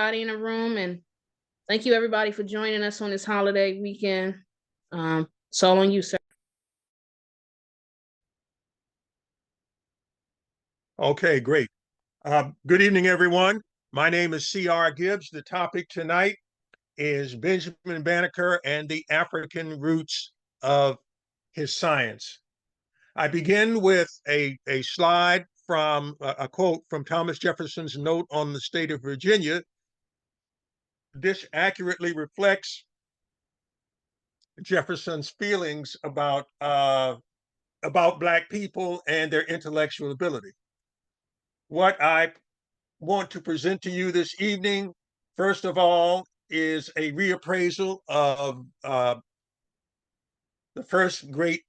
everybody in the room, and thank you everybody for joining us on this holiday weekend. It's all on you, sir. Okay, great. Good evening, everyone. My name is C.R. Gibbs. The topic tonight is Benjamin Banneker and the African roots of his science. I begin with a slide from a quote from Thomas Jefferson's note on the state of Virginia. This accurately reflects Jefferson's feelings about Black people and their intellectual ability. What I want to present to you this evening, first of all, is a reappraisal of the first great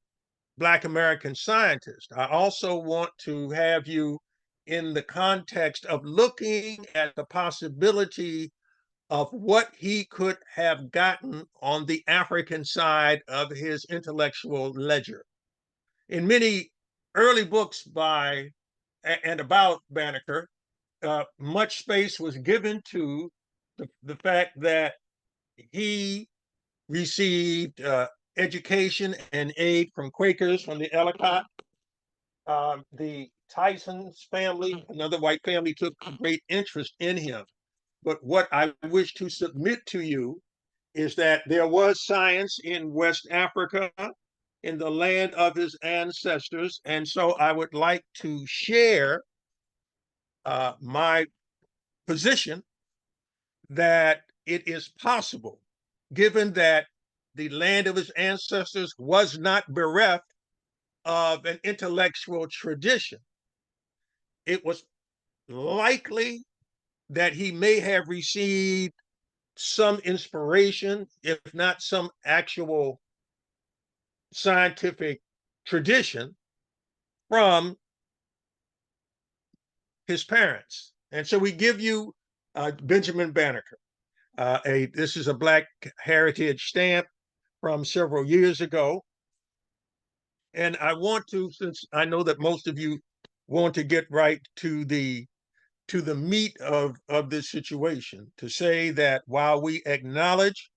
Black American scientist. I also want to have you in the context of looking at the possibility of what he could have gotten on the African side of his intellectual ledger. In many early books by and about Banneker, much space was given to the fact that he received education and aid from Quakers from the Ellicott. The Tyson's family, another white family, took great interest in him. But what I wish to submit to you is that there was science in West Africa, in the land of his ancestors. And so I would like to share my position that it is possible, given that the land of his ancestors was not bereft of an intellectual tradition. It was likely that he may have received some inspiration, if not some actual scientific tradition, from his parents. And so we give you Benjamin Banneker. This is a Black Heritage stamp from several years ago. And I want to, since I know that most of you want to get right to the meat of this situation, to say that while we acknowledge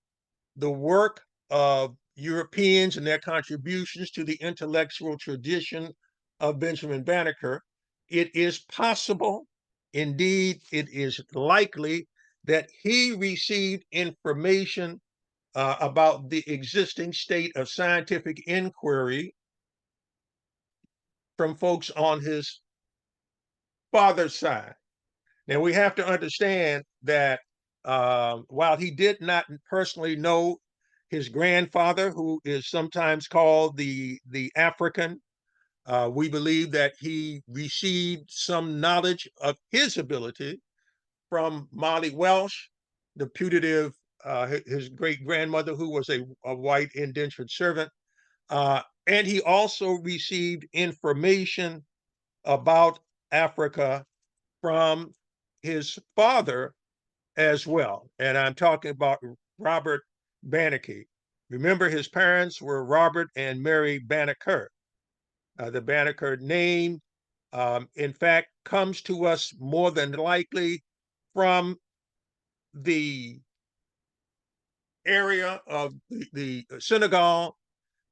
the work of Europeans and their contributions to the intellectual tradition of Benjamin Banneker, it is possible, indeed, it is likely that he received information about the existing state of scientific inquiry from folks on his father's side. Now, we have to understand that while he did not personally know his grandfather, who is sometimes called the African, we believe that he received some knowledge of his ability from Molly Welsh, the putative, his great grandmother, who was a white indentured servant. And he also received information about Africa from his father as well. And I'm talking about Robert Banneker. Remember, his parents were Robert and Mary Banneker. The Banneker name, in fact, comes to us more than likely from the area of the Senegal,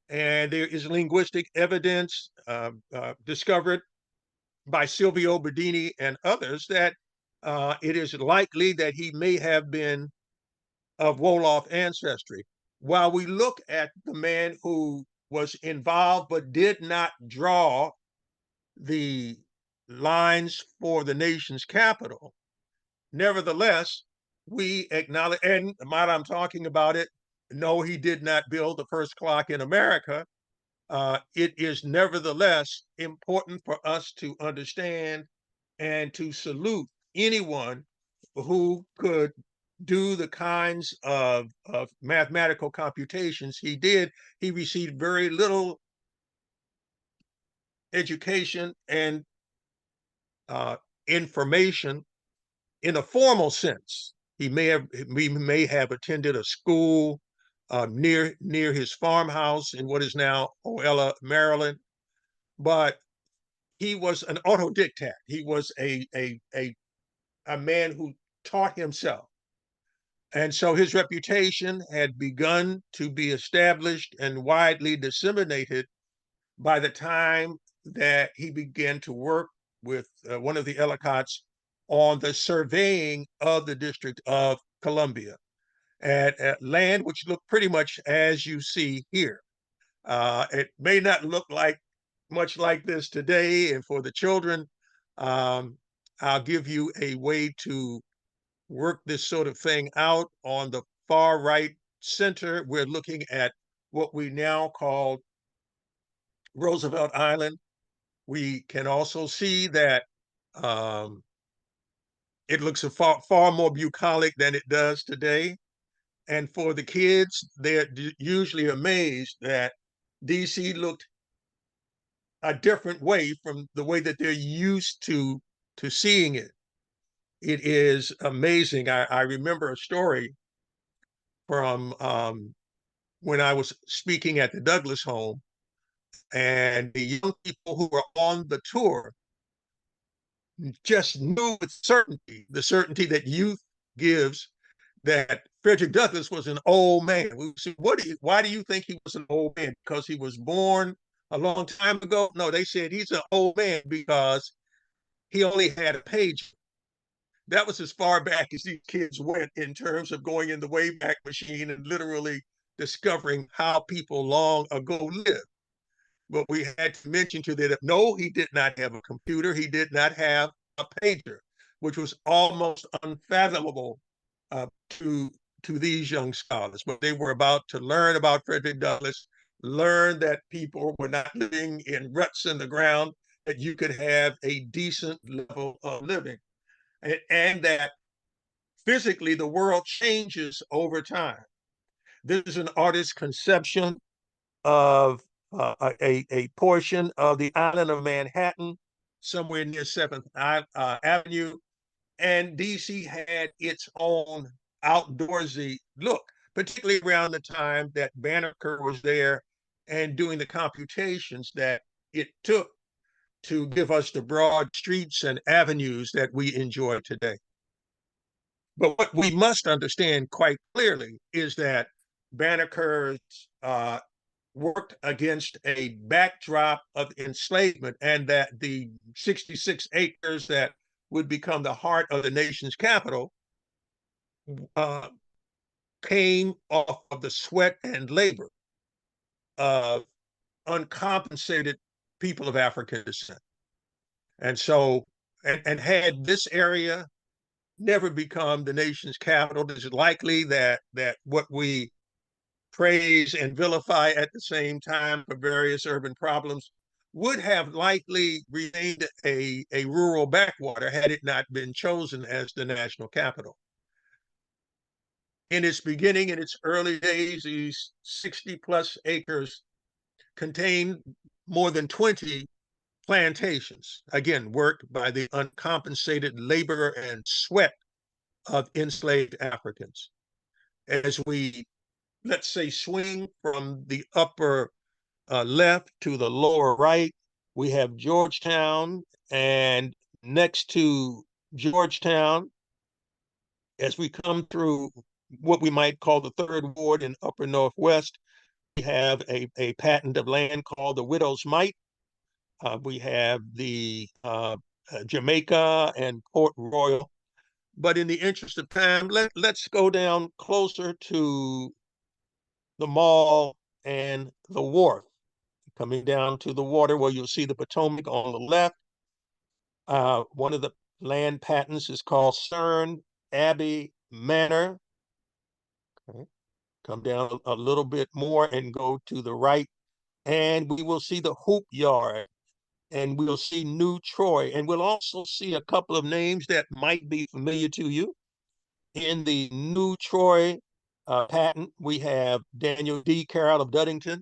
and there is linguistic evidence discovered by Silvio Bedini and others that it is likely that he may have been of Wolof ancestry. While we look at the man who was involved but did not draw the lines for the nation's capital, nevertheless, we acknowledge, and while I'm talking about it, no, he did not build the first clock in America. It is nevertheless important for us to understand and to salute anyone who could do the kinds of mathematical computations he did. He received very little education and information in a formal sense. He may have attended a school near his farmhouse in what is now Oella, Maryland, but he was an autodidact. He was a man who taught himself. And so his reputation had begun to be established and widely disseminated by the time that he began to work with one of the Ellicotts on the surveying of the District of Columbia at land which looked pretty much as you see here. It may not look like much like this today, and for the children, um, I'll give you a way to work this sort of thing out. On the far right center, we're looking at what we now call Roosevelt Island. We can also see that um, it looks a far more bucolic than it does today. And for the kids, they're usually amazed that DC looked a different way from the way that they're used to seeing it. It is amazing. I remember a story from when I was speaking at the Douglas home, and the young people who were on the tour just knew with certainty, the certainty that youth gives, that Frederick Douglass was an old man. We said, why do you think he was an old man? Because he was born a long time ago? No, they said he's an old man because he only had a page. That was as far back as these kids went in terms of going in the Wayback Machine and literally discovering how people long ago lived. But we had to mention to them, no, he did not have a computer. He did not have a pager, which was almost unfathomable to these young scholars. But they were about to learn about Frederick Douglass, learn that people were not living in ruts in the ground, that you could have a decent level of living, and that physically the world changes over time. This is an artist's conception of a portion of the island of Manhattan, somewhere near 7th Avenue. And DC had its own outdoorsy look, particularly around the time that Banneker was there and doing the computations that it took to give us the broad streets and avenues that we enjoy today. But what we must understand quite clearly is that Banneker's worked against a backdrop of enslavement, and that the 66 acres that would become the heart of the nation's capital uh, came off of the sweat and labor of uncompensated people of African descent. And so, and had this area never become the nation's capital, it's likely that what we praise and vilify at the same time for various urban problems would have likely remained a rural backwater had it not been chosen as the national capital. In its beginning, in its early days, these 60 plus acres contained more than 20 plantations, again, worked by the uncompensated labor and sweat of enslaved Africans. As we, let's say, swing from the upper left to the lower right, we have Georgetown, and next to Georgetown, as we come through what we might call the third ward in upper northwest, we have a patent of land called the Widow's Mite. We have the Jamaica and Port Royal. But in the interest of time, let's go down closer to the mall and the wharf. Coming down to the water where you'll see the Potomac on the left. One of the land patents is called Cern Abbey Manor. Okay. Come down a little bit more and go to the right, and we will see the Hoop Yard, and we'll see New Troy, and we'll also see a couple of names that might be familiar to you. In the New Troy patent, we have Daniel D. Carroll of Duddington.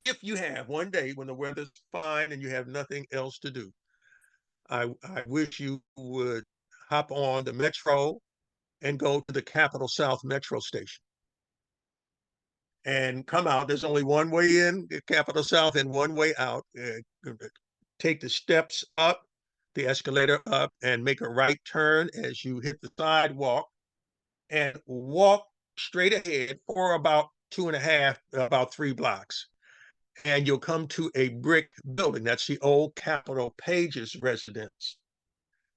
If you have one day when the weather's fine and you have nothing else to do, I wish you would hop on the Metro and go to the Capital South Metro Station and come out. There's only one way in the Capital South and one way out. Take the steps up, the escalator up, and make a right turn as you hit the sidewalk. and walk straight ahead for about 2.5, about 3 blocks. And you'll come to a brick building. That's the old Capitol Page's residence.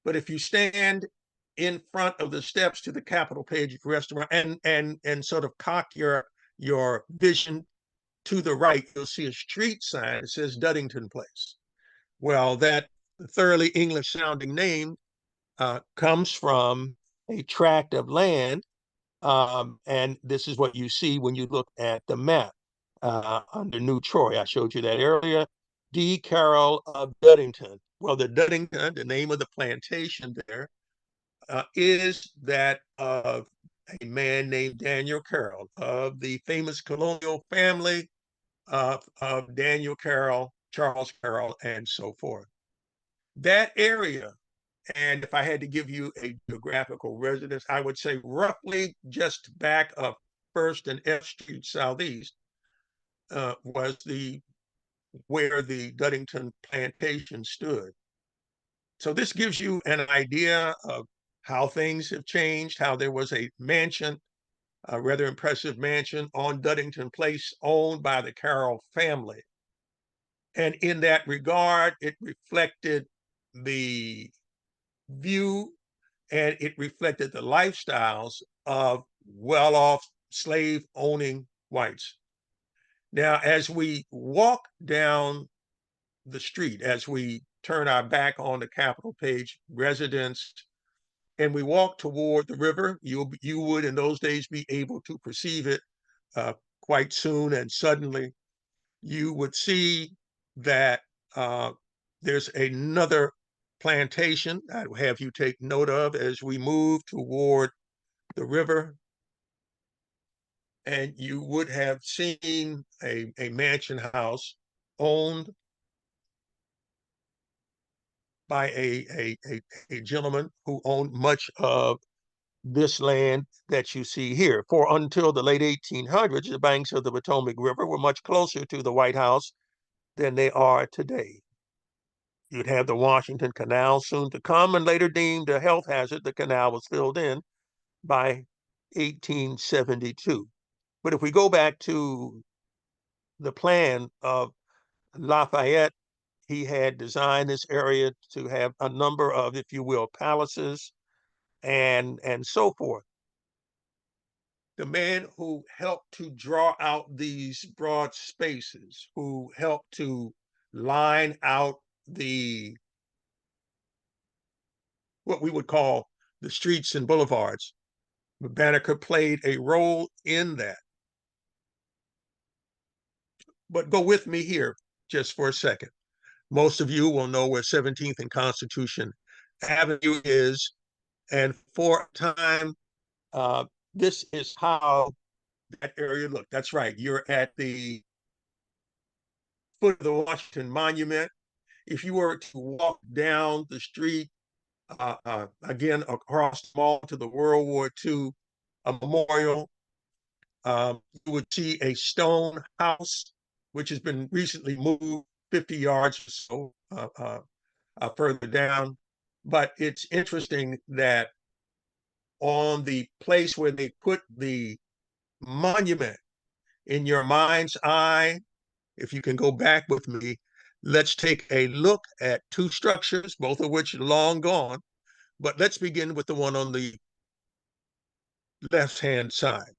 But if you stand in front of the steps to the Capitol Page restaurant and sort of cock your vision to the right, you'll see a street sign that says Duddington Place. Well, that thoroughly English sounding name comes from a tract of land. And this is what you see when you look at the map under New Troy. I showed you that earlier. D. Carroll of Duddington. Well, the Duddington, the name of the plantation there, is that of a man named Daniel Carroll of the famous colonial family of Daniel Carroll, Charles Carroll, and so forth. That area, and if I had to give you a geographical residence, I would say roughly just back of First and F Street Southeast was the where the Duddington plantation stood. So this gives you an idea of how things have changed, how there was a mansion, a rather impressive mansion on Duddington Place owned by the Carroll family. And in that regard, it reflected the view and it reflected the lifestyles of well off slave owning whites. Now, as we walk down the street, as we turn our back on the Capitol Page residence and we walk toward the river, you would in those days be able to perceive it quite soon and suddenly. You would see that there's another plantation I will have you take note of as we move toward the river. And you would have seen a mansion house owned by a gentleman who owned much of this land that you see here. For until the late 1800s, the banks of the Potomac River were much closer to the White House than they are today. You'd have the Washington Canal soon to come, and later deemed a health hazard, the canal was filled in by 1872. But if we go back to the plan of Lafayette, he had designed this area to have a number of, if you will, palaces and so forth. The man who helped to draw out these broad spaces, who helped to line out the what we would call the streets and boulevards. Banneker played a role in that. But go with me here just for a second. Most of you will know where 17th and Constitution Avenue is. And for a time, this is how that area looked. That's right. You're at the foot of the Washington Monument. If you were to walk down the street, again, across the mall to the World War II memorial, you would see a stone house, which has been recently moved 50 yards or so further down. But it's interesting that on the place where they put the monument in your mind's eye, if you can go back with me, let's take a look at two structures, both of which are long gone. But let's begin with the one on the left-hand side.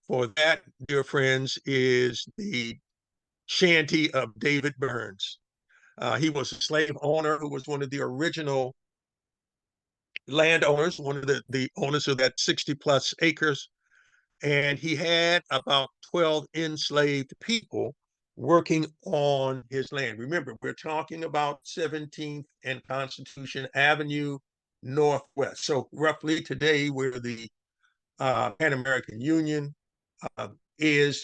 For that, dear friends, is the shanty of David Burns. He was a slave owner who was one of the original landowners, one of the owners of that 60 plus acres. And he had about 12 enslaved people working on his land. Remember, we're talking about 17th and Constitution Avenue Northwest. So roughly today, where the Pan American Union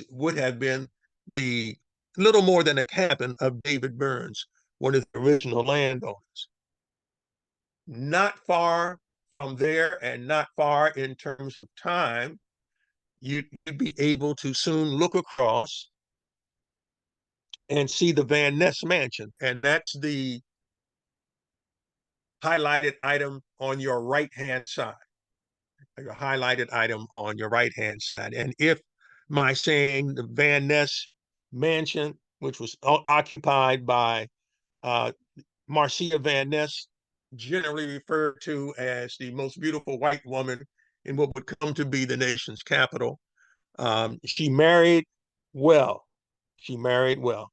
would have been the little more than a cabin of David Burns, one of the original landowners. Not far from there and not far in terms of time, you'd be able to soon look across and see the Van Ness Mansion. And that's the highlighted item on your right-hand side. your highlighted item on your right-hand side. And if my saying the Van Ness mansion, which was occupied by uh, Marcia Van Ness, generally referred to as the most beautiful white woman in what would come to be the nation's capital. She married well. She married well.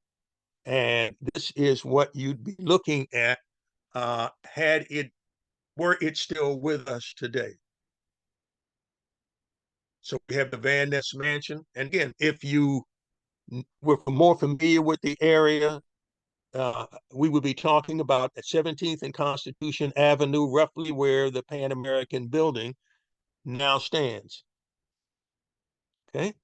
And this is what you'd be looking at had it were it still with us today. So we have the Van Ness Mansion. And again, if you were more familiar with the area, we would be talking about at 17th and Constitution Avenue, roughly where the Pan American building now stands. Okay.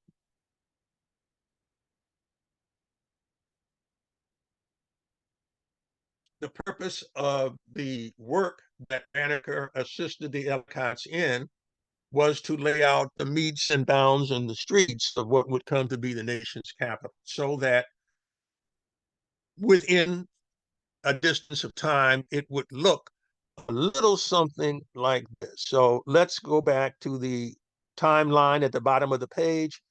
The purpose of the work that Banneker assisted the Ellicotts in was to lay out the metes and bounds and the streets of what would come to be the nation's capital, so that within a distance of time, it would look a little something like this. So let's go back to the timeline at the bottom of the page,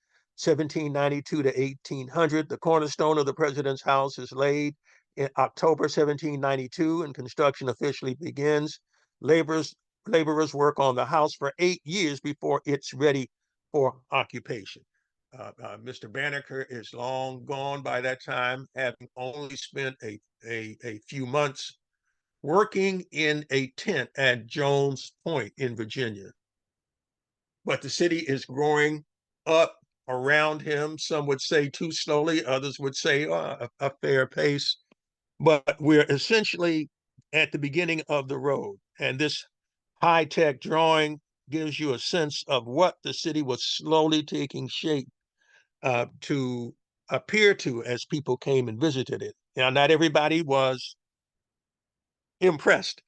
1792 to 1800. The cornerstone of the president's house is laid in October 1792, and construction officially begins. Laborers, laborers work on the house for 8 years before it's ready for occupation. Mr. Banneker is long gone by that time, having only spent a few months working in a tent at Jones Point in Virginia. But the city is growing up around him. Some would say too slowly, others would say a fair pace. But we're essentially at the beginning of the road. And this high tech drawing gives you a sense of what the city was slowly taking shape to appear to as people came and visited it. Now, not everybody was impressed.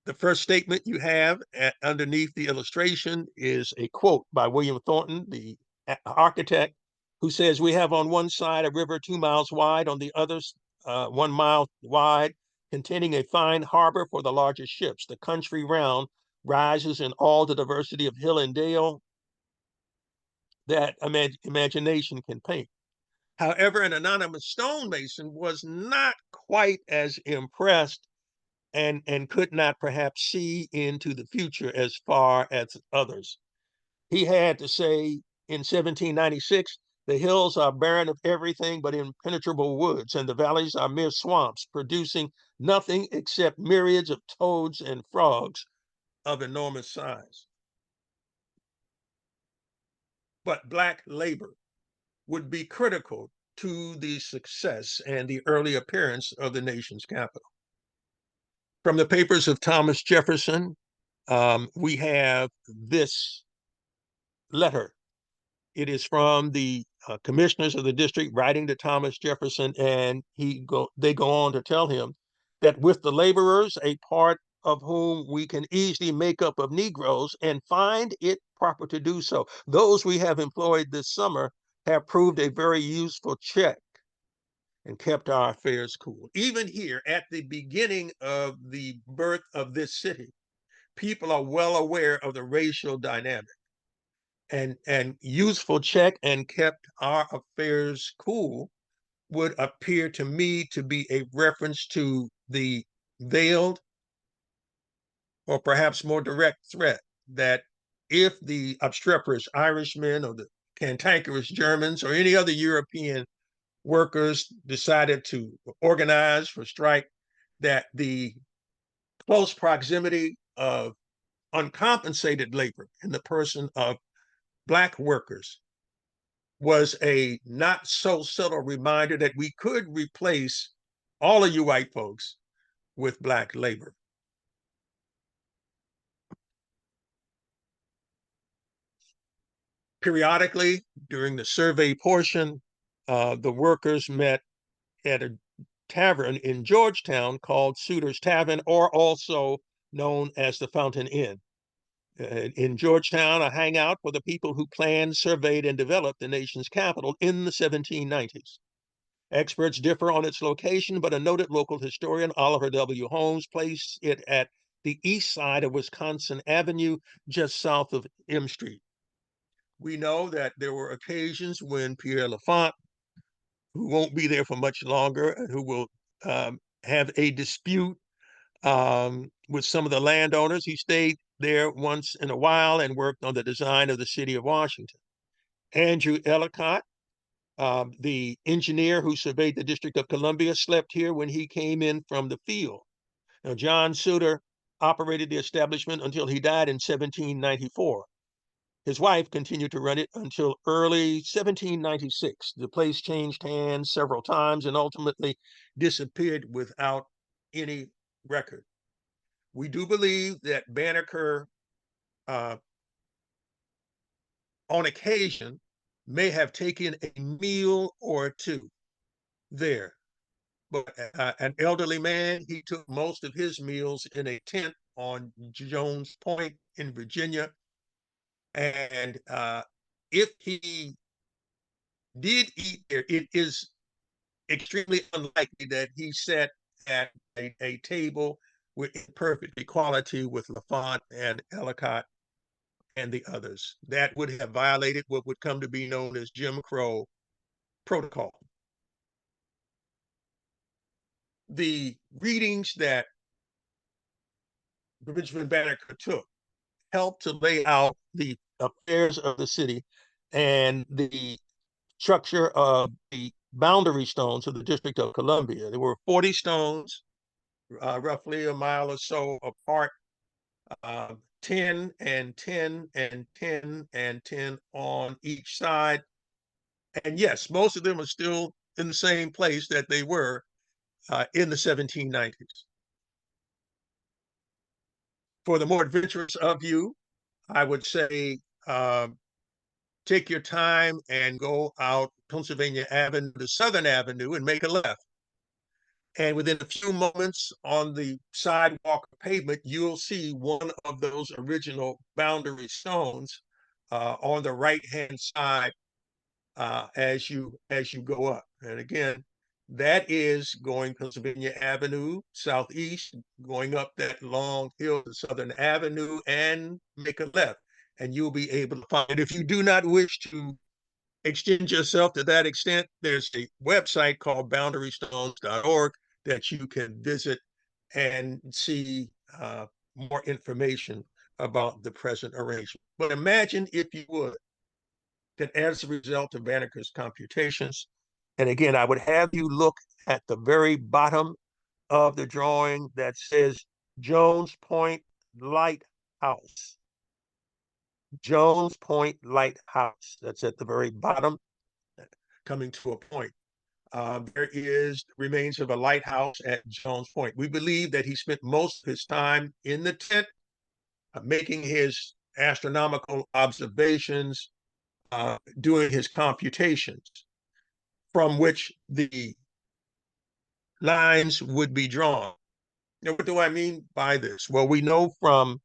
The first statement you have underneath the illustration is a quote by William Thornton, the architect, who says, "We have on one side a river 2 miles wide, on the other 1 mile wide, containing a fine harbor for the largest ships. The country round rises in all the diversity of hill and dale that imagination can paint." However, an anonymous stonemason was not quite as impressed and could not perhaps see into the future as far as others. He had to say in 1796, "The hills are barren of everything but impenetrable woods, and the valleys are mere swamps, producing nothing except myriads of toads and frogs of enormous size." But Black labor would be critical to the success and the early appearance of the nation's capital. From the papers of Thomas Jefferson, we have this letter. It is from the commissioners of the district writing to Thomas Jefferson, and they go on to tell him that with the laborers, a part of whom we can easily make up of Negroes and find it proper to do so, those we have employed this summer have proved a very useful check and kept our affairs cool. Even here at the beginning of the birth of this city, people are well aware of the racial dynamic, and useful check and kept our affairs cool would appear to me to be a reference to the veiled or perhaps more direct threat that if the obstreperous Irishmen or the cantankerous Germans or any other European workers decided to organize for strike, that the close proximity of uncompensated labor in the person of Black workers was a not so subtle reminder that we could replace all of you white folks with Black labor. Periodically, during the survey portion, the workers met at a tavern in Georgetown called Suter's Tavern, or also known as the Fountain Inn. In Georgetown, a hangout for the people who planned, surveyed, and developed the nation's capital in the 1790s. Experts differ on its location, but a noted local historian, Oliver W. Holmes, placed it at the east side of Wisconsin Avenue, just south of M Street. We know that there were occasions when Pierre Lafont, who won't be there for much longer and who will have a dispute with some of the landowners, he stayed there once in a while and worked on the design of the city of Washington. Andrew Ellicott, the engineer who surveyed the District of Columbia, slept here when he came in from the field. Now, John Suter operated the establishment until he died in 1794. His wife continued to run it until early 1796. The place changed hands several times and ultimately disappeared without any record. We do believe that Banneker, uh, on occasion, may have taken a meal or two there. But an elderly man, he took most of his meals in a tent on Jones Point in Virginia. And if he did eat there, it is extremely unlikely that he sat at a table with perfect equality with Lafont and Ellicott and the others. That would have violated what would come to be known as Jim Crow protocol. The readings that Benjamin Banneker took helped to lay out the affairs of the city and the structure of the boundary stones of the District of Columbia. There were 40 stones, roughly a mile or so apart, 10 and 10 and 10 and 10 on each side. And yes, most of them are still in the same place that they were in the 1790s. For the more adventurous of you, I would say take your time and go out Pennsylvania Avenue to Southern Avenue and make a left. And within a few moments on the sidewalk or pavement, you'll see one of those original boundary stones on the right-hand side as you go up. And again, that is going Pennsylvania Avenue southeast, going up that long hill to Southern Avenue and make a left. And you'll be able to find it. If you do not wish to extend yourself to that extent, there's a website called boundarystones.org that you can visit and see more information about the present arrangement. But imagine, if you would, that as a result of Banneker's computations, and again, I would have you look at the very bottom of the drawing that says Jones Point Lighthouse. Jones Point Lighthouse. That's at the very bottom, coming to a point. There is remains of a lighthouse at Jones Point. We believe that he spent most of his time in the tent, making his astronomical observations, doing his computations, from which the lines would be drawn. Now, what do I mean by this? Well, we know from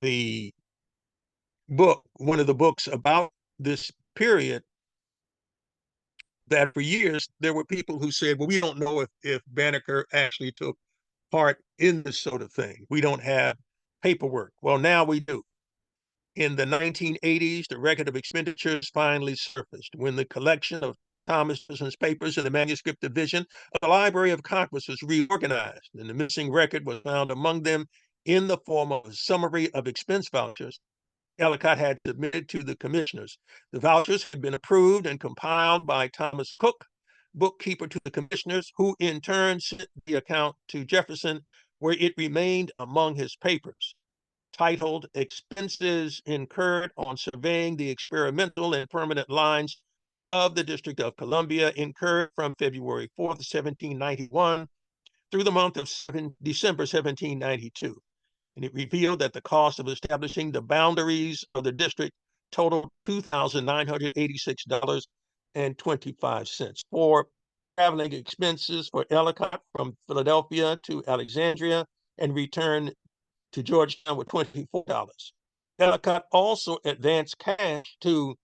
the book, one of the books about this period, that for years there were people who said, well, we don't know if Banneker actually took part in this sort of thing. We don't have paperwork. Well, now we do. In the 1980s, the record of expenditures finally surfaced when the collection of Thomas Jefferson's papers in the manuscript division of the Library of Congress was reorganized, and the missing record was found among them in the form of a summary of expense vouchers Ellicott had submitted to the commissioners. The vouchers had been approved and compiled by Thomas Cook, bookkeeper to the commissioners, who in turn sent the account to Jefferson, where it remained among his papers, titled Expenses Incurred on Surveying the Experimental and Permanent Lines of the District of Columbia, incurred from February 4th, 1791 through the month of December 1792. And it revealed that the cost of establishing the boundaries of the district totaled $2,986.25 for traveling expenses for Ellicott from Philadelphia to Alexandria and return to Georgetown with $24. Ellicott also advanced cash to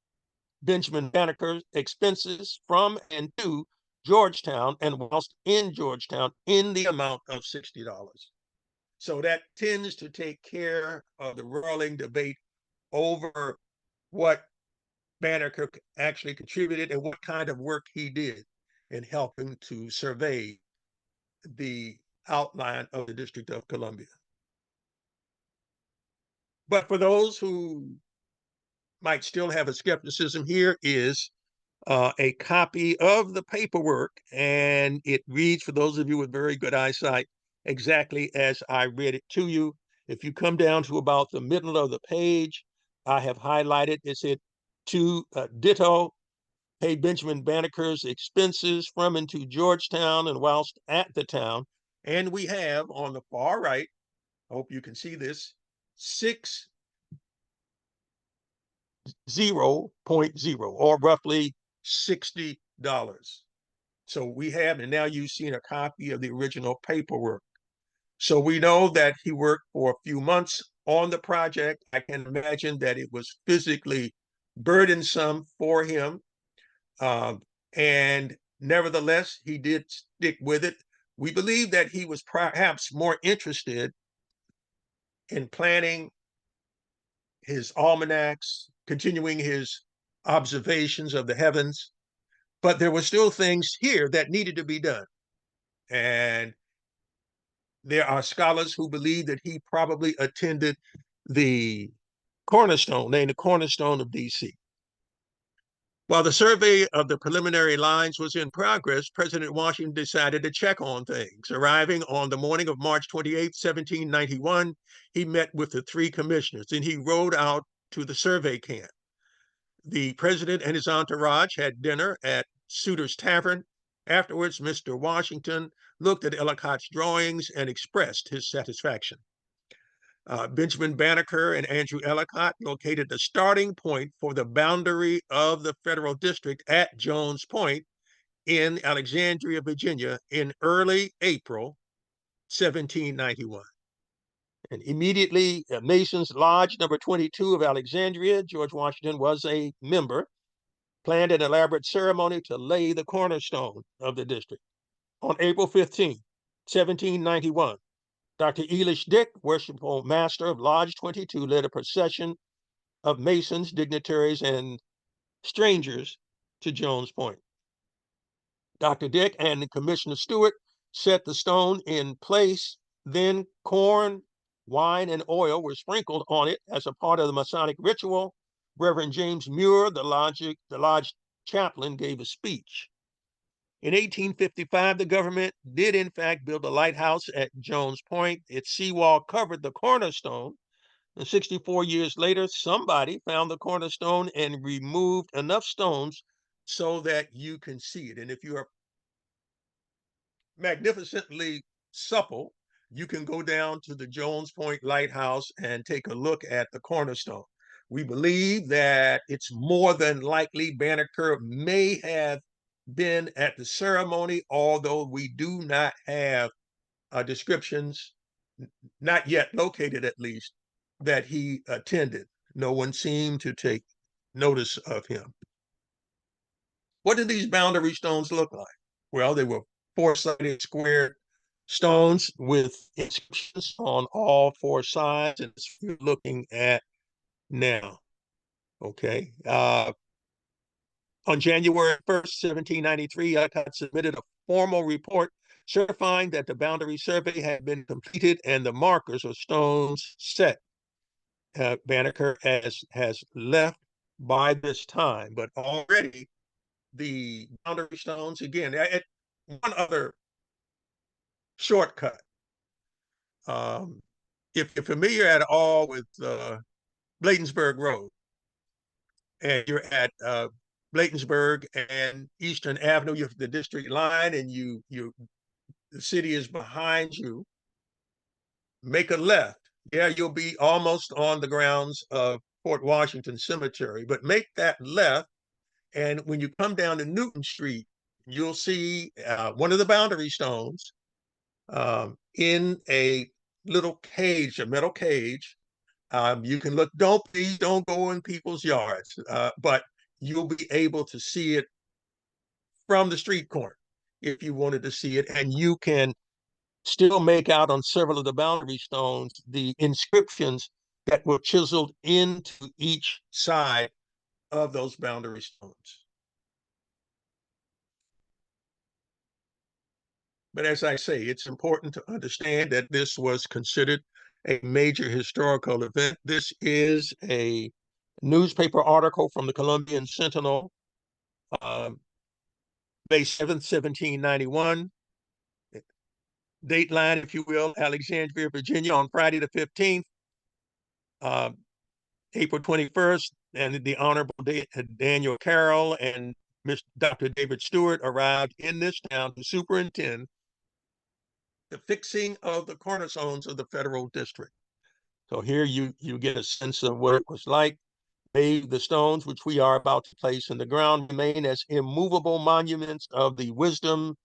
Benjamin Banneker's expenses from and to Georgetown, and whilst in Georgetown, in the amount of $60. So that tends to take care of the rolling debate over what Banneker actually contributed and what kind of work he did in helping to survey the outline of the District of Columbia. But for those who might still have a skepticism, here is a copy of the paperwork, and it reads, for those of you with very good eyesight, exactly as I read it to you. If you come down to about the middle of the page, I have highlighted, it said, to ditto, pay Benjamin Banneker's expenses from and to Georgetown and whilst at the town. And we have on the far right, I hope you can see this, 60.0 or roughly $60. So we have, and now you've seen a copy of the original paperwork. So we know that he worked for a few months on the project. I can imagine that it was physically burdensome for him. And nevertheless, he did stick with it. We believe that he was perhaps more interested in planning his almanacs, continuing his observations of the heavens, but there were still things here that needed to be done. And there are scholars who believe that he probably attended the cornerstone, named the cornerstone of DC. While the survey of the preliminary lines was in progress, President Washington decided to check on things. Arriving on the morning of March 28, 1791, he met with the three commissioners and he rode out to the survey camp. The president and his entourage had dinner at Suter's Tavern. Afterwards, Mr. Washington looked at Ellicott's drawings and expressed his satisfaction. Benjamin Banneker and Andrew Ellicott located the starting point for the boundary of the federal district at Jones Point in Alexandria, Virginia, in early April 1791. And immediately, Mason's Lodge number 22 of Alexandria, George Washington was a member, planned an elaborate ceremony to lay the cornerstone of the district. On April 15, 1791, Dr. Elish Dick, worshipful master of Lodge 22, led a procession of Masons, dignitaries, and strangers to Jones Point. Dr. Dick and Commissioner Stewart set the stone in place. Then corn, wine, and oil were sprinkled on it as a part of the Masonic ritual. Reverend James Muir, the lodge chaplain, gave a speech. In 1855, the government did in fact build a lighthouse at Jones Point. Its seawall covered the cornerstone. And 64 years later, somebody found the cornerstone and removed enough stones so that you can see it. And if you are magnificently supple, you can go down to the Jones Point Lighthouse and take a look at the cornerstone. We believe that it's more than likely Banneker may have been at the ceremony, although we do not have descriptions, not yet located at least, that he attended. No one seemed to take notice of him. What did these boundary stones look like? Well, they were four-sided square stones with inscriptions on all four sides, and it's you're looking at now. Okay. On January 1st, 1793, Ellicott submitted a formal report certifying that the boundary survey had been completed and the markers or stones set. Banneker has left by this time, but already the boundary stones, again, one other shortcut. If you're familiar at all with Bladensburg Road, and you're at Bladensburg and Eastern Avenue, you have the district line, and the city is behind you. Make a left. Yeah, you'll be almost on the grounds of Fort Washington Cemetery, but make that left, and when you come down to Newton Street, you'll see one of the boundary stones in a little cage, a metal cage. You can look, please don't go in people's yards, but you'll be able to see it from the street corner if you wanted to see it. And you can still make out on several of the boundary stones the inscriptions that were chiseled into each side of those boundary stones. But as I say, it's important to understand that this was considered a major historical event. This is a newspaper article from the Columbian Sentinel, um, May 7th, 1791. Dateline, if you will, Alexandria, Virginia, on Friday the 15th, uh, April 21st, and the Honorable Daniel Carroll and Dr. David Stewart arrived in this town to superintend the fixing of the cornerstones of the federal district. So here you get a sense of what it was like. May the stones which we are about to place in the ground remain as immovable monuments of the wisdom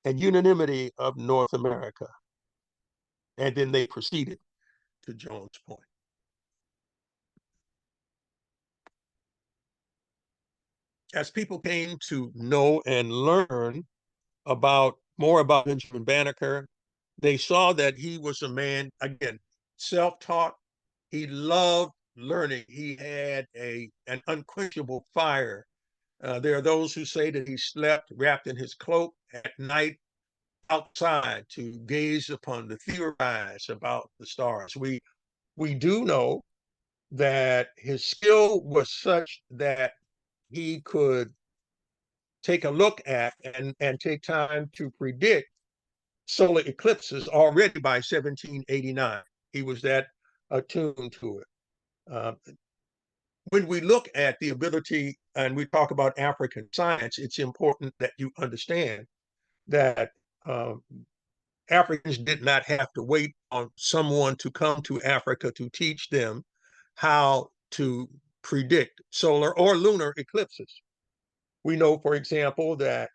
and unanimity of North America. And then they proceeded to Jones Point. As people came to know and learn more about Benjamin Banneker, they saw that he was a man, again, self-taught. He loved learning. He had an unquenchable fire. There are those who say that he slept wrapped in his cloak at night outside to gaze upon the theorize about the stars. We do know that his skill was such that he could take a look at and take time to predict solar eclipses already by 1789. He was that attuned to it. When we look at the ability and we talk about African science, it's important that you understand that Africans did not have to wait on someone to come to Africa to teach them how to predict solar or lunar eclipses. We know, for example, that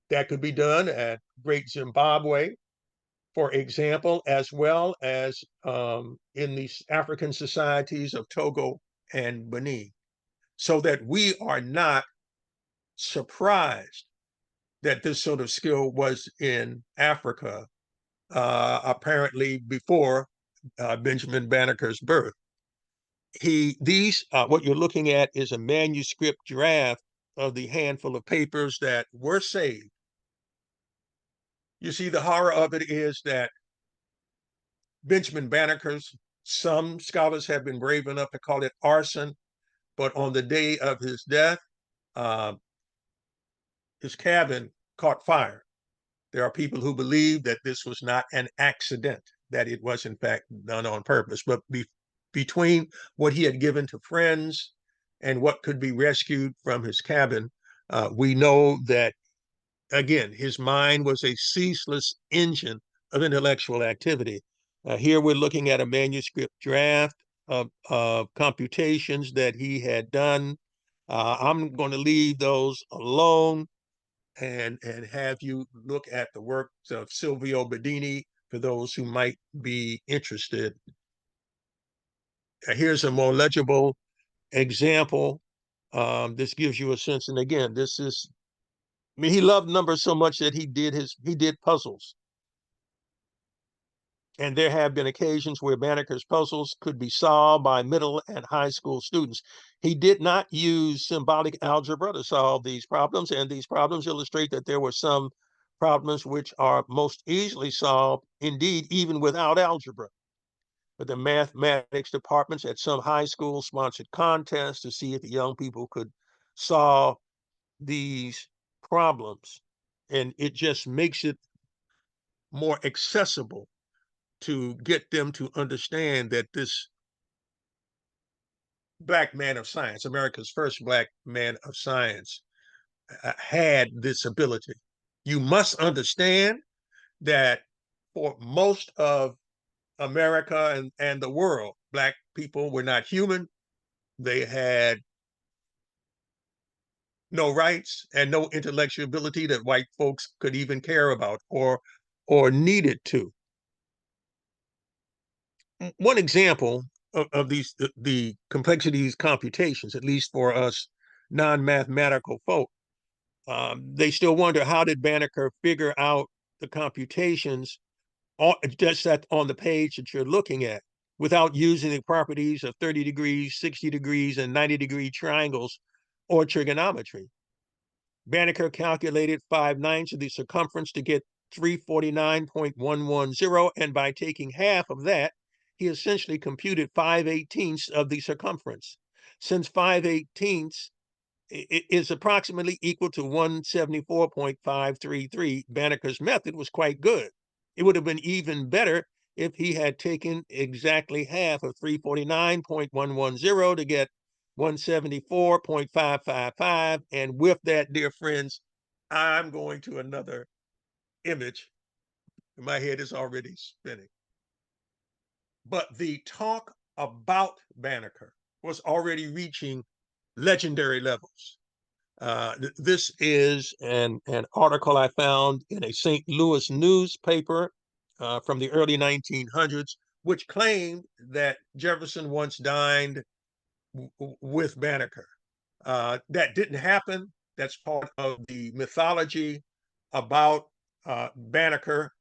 that could be done at Great Zimbabwe, for example, as well as in the African societies of Togo and Benin, so that we are not surprised that this sort of skill was in Africa, apparently before Benjamin Banneker's birth. What you're looking at is a manuscript draft of the handful of papers that were saved. You see, the horror of it is that Benjamin Banneker's, some scholars have been brave enough to call it arson, but on the day of his death, uh, his cabin caught fire. There are people who believe that this was not an accident, that it was in fact done on purpose. But between what he had given to friends and what could be rescued from his cabin, we know that, again, his mind was a ceaseless engine of intellectual activity. Here we're looking at a manuscript draft of computations that he had done. I'm going to leave those alone and have you look at the works of Silvio Bedini for those who might be interested. Here's a more legible example. This gives you a sense, and again, I mean, he loved numbers so much that he did puzzles. And there have been occasions where Banneker's puzzles could be solved by middle and high school students. He did not use symbolic algebra to solve these problems, and these problems illustrate that there were some problems which are most easily solved, indeed, even without algebra. But the mathematics departments at some high schools sponsored contests to see if the young people could solve these problems. And it just makes it more accessible to get them to understand that this black man of science, America's first black man of science, had this ability. You must understand that for most of America and the world, black people were not human. They had no rights and no intellectual ability that white folks could even care about or needed to. One example of the complexity of these computations, at least for us non-mathematical folk, they still wonder, how did Banneker figure out the computations just that on the page that you're looking at without using the properties of 30 degrees, 60 degrees, and 90-degree triangles or trigonometry. Banneker calculated 5/9 of the circumference to get 349.110, and by taking half of that, he essentially computed 5/18 of the circumference. Since 5/18 is approximately equal to 174.533, Banneker's method was quite good. It would have been even better if he had taken exactly half of 349.110 to get 174.555. And with that, dear friends, I'm going to another image. My head is already spinning. But the talk about Banneker was already reaching legendary levels. This is an article I found in a St. Louis newspaper from the early 1900s, which claimed that Jefferson once dined with Banneker. That didn't happen. That's part of the mythology about Banneker.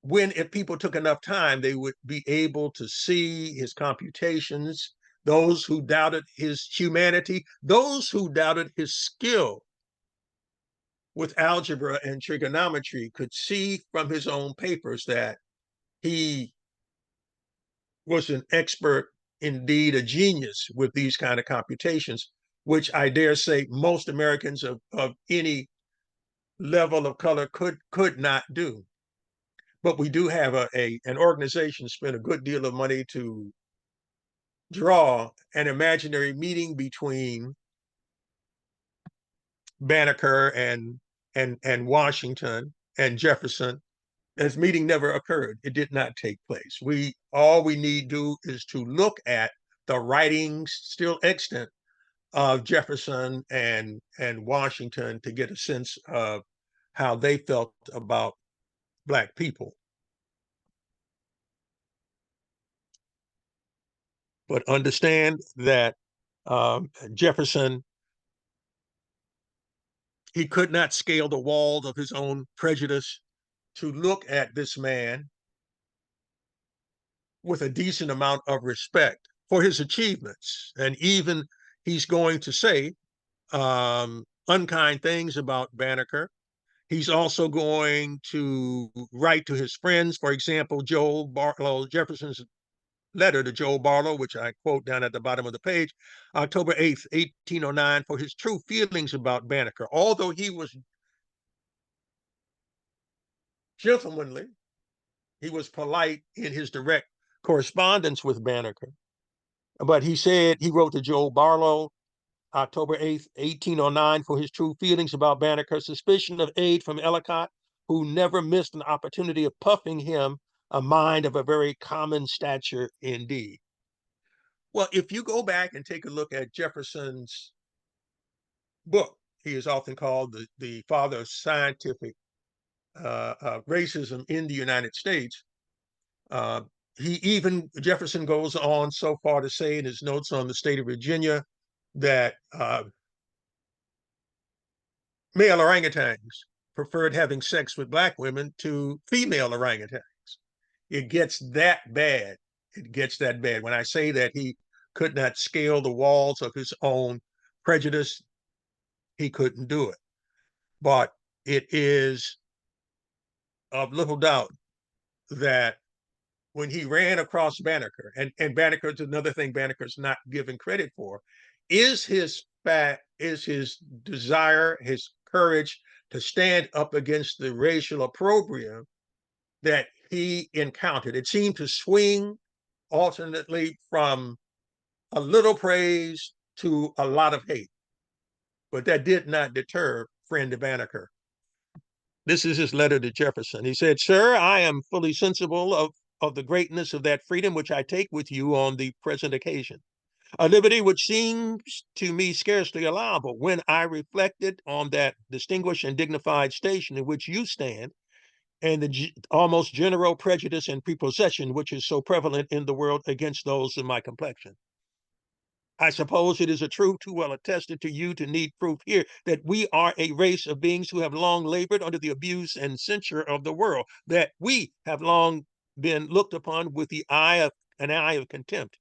When, if people took enough time, they would be able to see his computations. Those who doubted his humanity, those who doubted his skill with algebra and trigonometry could see from his own papers that he was an expert, indeed a genius with these kind of computations, which I dare say most Americans of any level of color could not do. But we do have an organization spent a good deal of money to draw an imaginary meeting between Banneker and Washington and Jefferson. This meeting never occurred. It did not take place. All we need do is to look at the writings still extant of Jefferson and Washington to get a sense of how they felt about Black people. But understand that Jefferson, he could not scale the walls of his own prejudice to look at this man with a decent amount of respect for his achievements. And even he's going to say unkind things about Banneker. He's also going to write to his friends, for example, Joe Barlow, Jefferson's letter to Joe Barlow, which I quote down at the bottom of the page, October 8th, 1809, for his true feelings about Banneker. Although he was gentlemanly, he was polite in his direct correspondence with Banneker. But he wrote to Joe Barlow, October 8th, 1809, for his true feelings about Banneker, suspicion of aid from Ellicott, who never missed an opportunity of puffing him, a mind of a very common stature indeed. Well, if you go back and take a look at Jefferson's book, he is often called the father of scientific racism in the United States. Uh, Jefferson goes on so far to say in his notes on the state of Virginia that male orangutans preferred having sex with Black women to female orangutans. It gets that bad. It gets that bad. When I say that he could not scale the walls of his own prejudice, he couldn't do it. But it is of little doubt that when he ran across Banneker, and Banneker's another thing Banneker's not given credit for, is his desire, his courage to stand up against the racial opprobrium that he encountered. It seemed to swing alternately from a little praise to a lot of hate. But that did not deter friend Banneker. This is his letter to Jefferson. He said, "Sir, I am fully sensible of the greatness of that freedom which I take with you on the present occasion, a liberty which seems to me scarcely allowable. When I reflected on that distinguished and dignified station in which you stand, and the almost general prejudice and prepossession which is so prevalent in the world against those of my complexion." I suppose it is a truth too well attested to you to need proof here that we are a race of beings who have long labored under the abuse and censure of the world, that we have long been looked upon with the eye of an eye of contempt,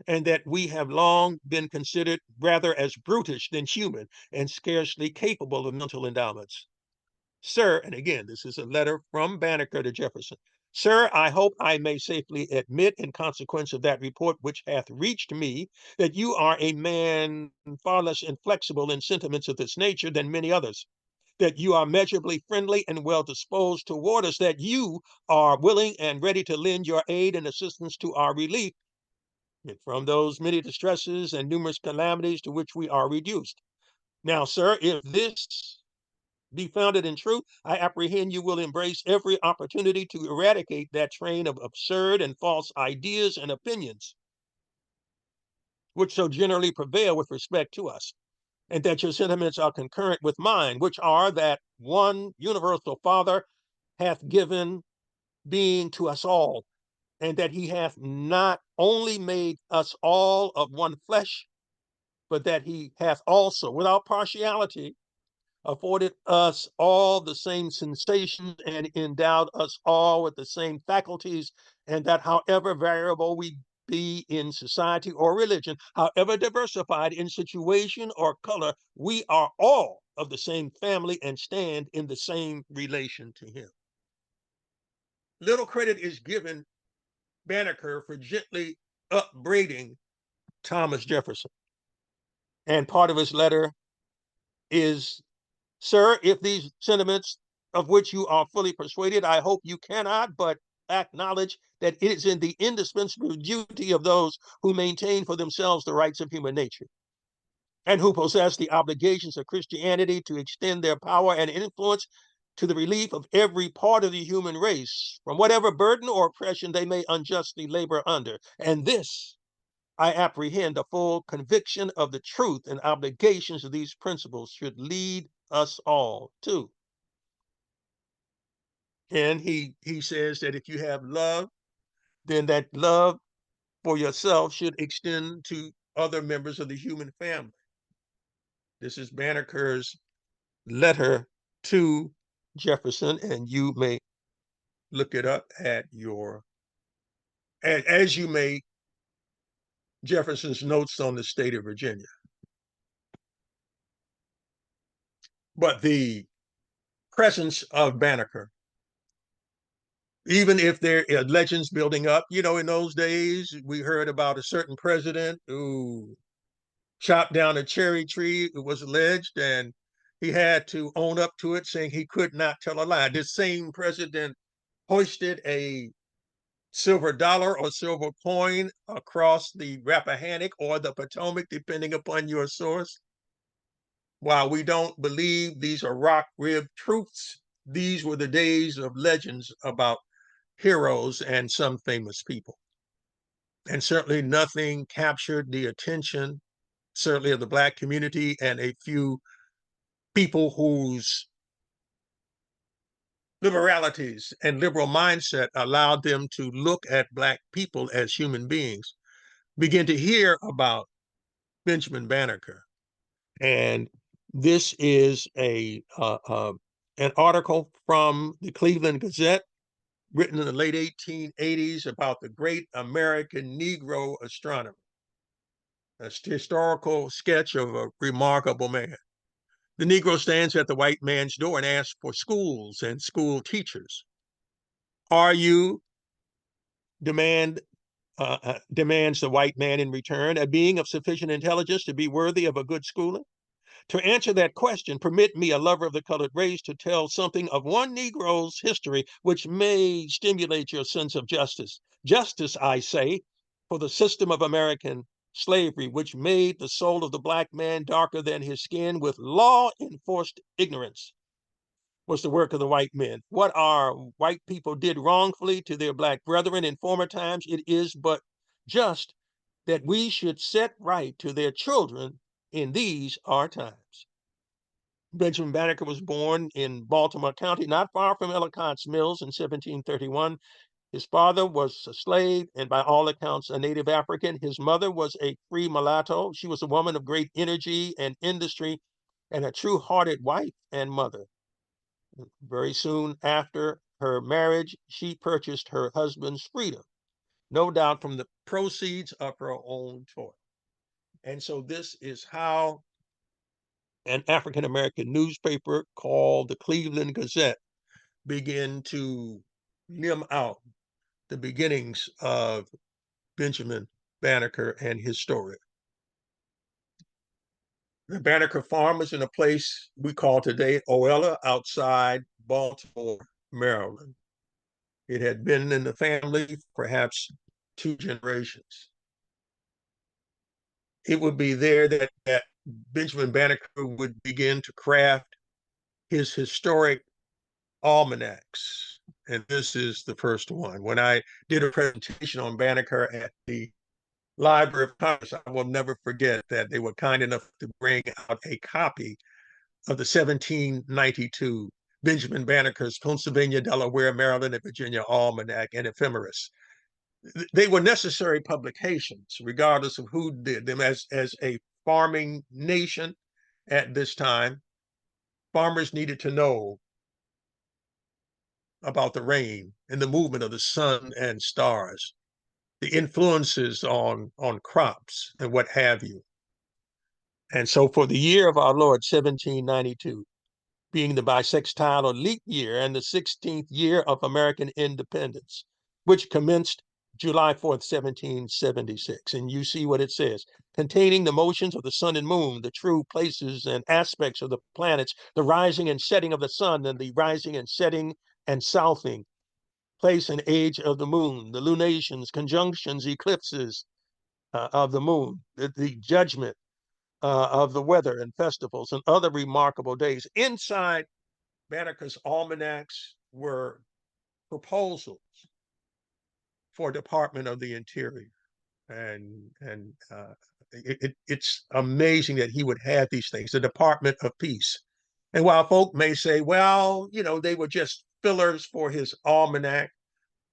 and that we have long been considered rather as brutish than human and scarcely capable of mental endowments. Sir, and again, this is a letter from Banneker to Jefferson. Sir, I hope I may safely admit, in consequence of that report which hath reached me, that you are a man far less inflexible in sentiments of this nature than many others, that you are measurably friendly and well disposed toward us, that you are willing and ready to lend your aid and assistance to our relief from those many distresses and numerous calamities to which we are reduced. Now, sir, if this be founded in truth, I apprehend you will embrace every opportunity to eradicate that train of absurd and false ideas and opinions which so generally prevail with respect to us, and that your sentiments are concurrent with mine, which are that one universal Father hath given being to us all, and that he hath not only made us all of one flesh, but that he hath also, without partiality, afforded us all the same sensations and endowed us all with the same faculties, and that however variable we be in society or religion, however diversified in situation or color, we are all of the same family and stand in the same relation to him. Little credit is given Banneker for gently upbraiding Thomas Jefferson. And part of his letter is, Sir, if these sentiments of which you are fully persuaded, I hope you cannot but acknowledge that it is in the indispensable duty of those who maintain for themselves the rights of human nature and who possess the obligations of Christianity to extend their power and influence to the relief of every part of the human race from whatever burden or oppression they may unjustly labor under. And this, I apprehend, a full conviction of the truth and obligations of these principles should lead us all to. And he says that if you have love, then that love for yourself should extend to other members of the human family. This is Banneker's letter to Jefferson, and you may look it up at your, as you may Jefferson's notes on the state of Virginia. But the presence of Banneker, even if there are legends building up, in those days, we heard about a certain president who chopped down a cherry tree, it was alleged, and he had to own up to it, saying he could not tell a lie. This same president hoisted a silver dollar or silver coin across the Rappahannock or the Potomac, depending upon your source. While we don't believe these are rock ribbed truths, these were the days of legends about heroes and some famous people. And certainly nothing captured the attention, certainly of the Black community and a few people whose liberalities and liberal mindset allowed them to look at Black people as human beings, begin to hear about Benjamin Banneker. And this is an article from the Cleveland Gazette written in the late 1880s about the great American Negro astronomer, a historical sketch of a remarkable man. The Negro stands at the white man's door and asks for schools and school teachers. Are you, demand demands the white man in return, a being of sufficient intelligence to be worthy of a good schooling? To answer that question, permit me, a lover of the colored race, to tell something of one Negro's history which may stimulate your sense of justice. Justice, I say, for the system of American slavery, which made the soul of the Black man darker than his skin with law-enforced ignorance, was the work of the white men. What our white people did wrongfully to their Black brethren in former times, it is but just that we should set right to their children in these our times. Benjamin Banneker was born in Baltimore County, not far from Ellicott's Mills in 1731. His father was a slave and by all accounts a native African. His mother was a free mulatto. She was a woman of great energy and industry and a true-hearted wife and mother. Very soon after her marriage, she purchased her husband's freedom, no doubt from the proceeds of her own toil. And so this is how an African American newspaper called the Cleveland Gazette began to limn out the beginnings of Benjamin Banneker and his story. The Banneker farm was in a place we call today Oella outside Baltimore, Maryland. It had been in the family perhaps 2 generations. It would be there that Benjamin Banneker would begin to craft his historic almanacs. And this is the first one. When I did a presentation on Banneker at the Library of Congress, I will never forget that they were kind enough to bring out a copy of the 1792 Benjamin Banneker's Pennsylvania, Delaware, Maryland, and Virginia Almanac and Ephemeris. They were necessary publications, regardless of who did them. As a farming nation at this time, farmers needed to know about the rain and the movement of the sun and stars, the influences on crops and what have you. And so for the year of our Lord, 1792, being the bisextile or leap year and the 16th year of American independence, which commenced July 4th, 1776. And you see what it says, containing the motions of the sun and moon, the true places and aspects of the planets, the rising and setting of the sun and the rising and setting and southing, place and age of the moon, the lunations, conjunctions, eclipses of the moon, the judgment of the weather and festivals and other remarkable days. Inside Banneker's almanacs were proposals for Department of the Interior. It's amazing that he would have these things, the Department of Peace. And while folk may say, well, they were just fillers for his almanac,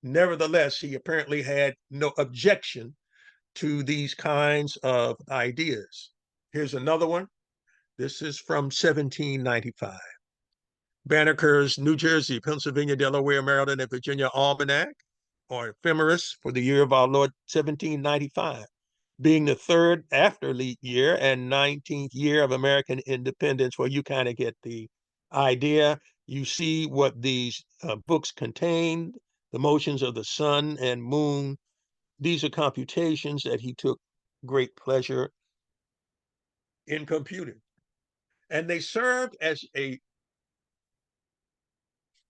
nevertheless, he apparently had no objection to these kinds of ideas. Here's another one. This is from 1795. Banneker's New Jersey, Pennsylvania, Delaware, Maryland, and Virginia Almanac, or Ephemeris, for the year of our Lord, 1795, being the third after leap year and 19th year of American independence, where you kind of get the idea. You see what these books contain, the motions of the sun and moon. These are computations that he took great pleasure in computing. And they served as a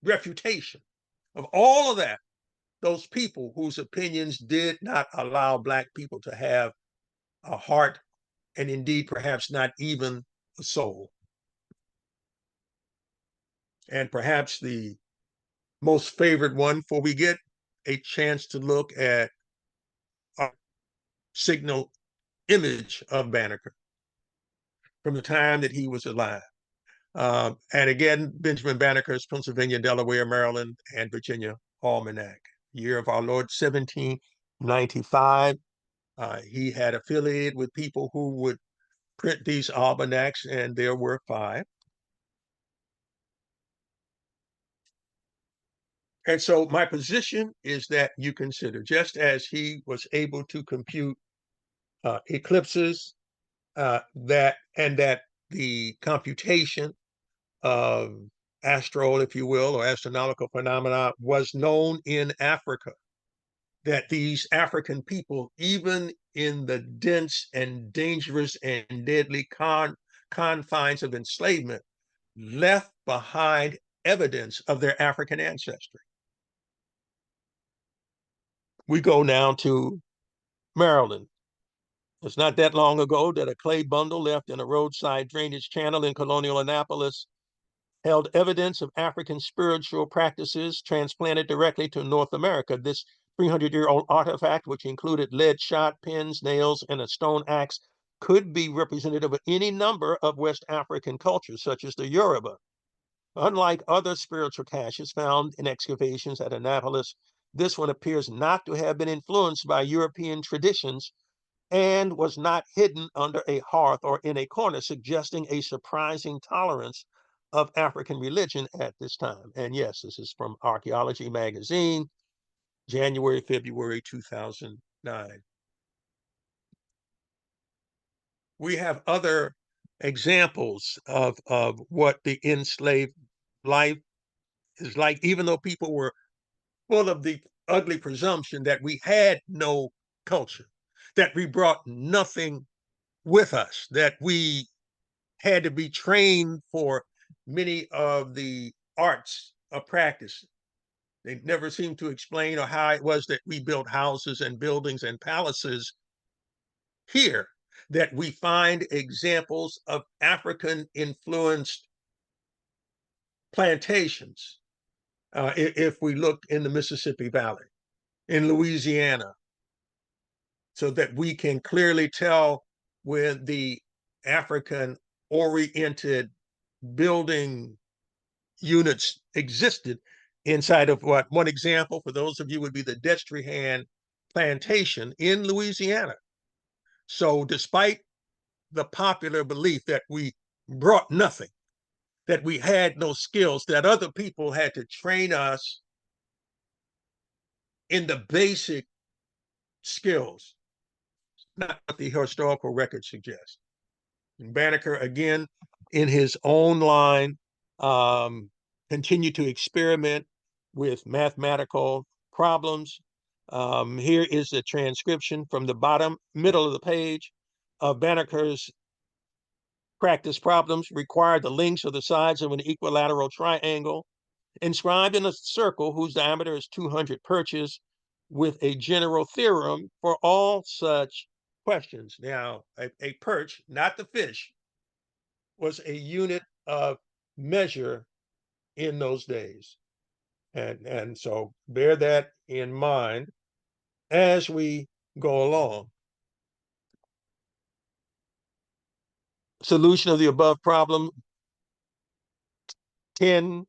refutation of all of that, those people whose opinions did not allow Black people to have a heart and indeed perhaps not even a soul. And perhaps the most favorite one, for we get a chance to look at a signal image of Banneker from the time that he was alive. And again, Benjamin Banneker's Pennsylvania, Delaware, Maryland, and Virginia Almanac, year of our Lord, 1795. He had affiliated with people who would print these almanacs, and there were 5. And so my position is that you consider, just as he was able to compute eclipses, that the computation of astral, if you will, or astronomical phenomena was known in Africa, that these African people, even in the dense and dangerous and deadly confines of enslavement, left behind evidence of their African ancestry. We go now to Maryland. It's not that long ago that a clay bundle left in a roadside drainage channel in colonial Annapolis held evidence of African spiritual practices transplanted directly to North America. This 300-year-old artifact, which included lead shot, pins, nails, and a stone axe, could be representative of any number of West African cultures, such as the Yoruba. Unlike other spiritual caches found in excavations at Annapolis, This one appears not to have been influenced by European traditions and was not hidden under a hearth or in a corner, suggesting a surprising tolerance of African religion at this time. And yes, this is from Archaeology Magazine, January, February 2009. We have other examples of what the enslaved life is like, even though people were full of the ugly presumption that we had no culture, that we brought nothing with us, that we had to be trained for many of the arts of practice. They never seemed to explain or how it was that we built houses and buildings and palaces here, that we find examples of African influenced plantations. If we look in the Mississippi Valley, in Louisiana, so that we can clearly tell where the African oriented building units existed inside of what one example for those of you would be the Destrehan plantation in Louisiana. So despite the popular belief that we brought nothing, that we had no skills, that other people had to train us in the basic skills, not what the historical record suggests. And Banneker, again, in his own line, continued to experiment with mathematical problems. Here is a transcription from the bottom middle of the page of Banneker's practice problems. Require the lengths of the sides of an equilateral triangle inscribed in a circle whose diameter is 200 perches with a general theorem for all such questions. Now, a perch, not the fish, was a unit of measure in those days. And so bear that in mind as we go along. Solution of the above problem 10,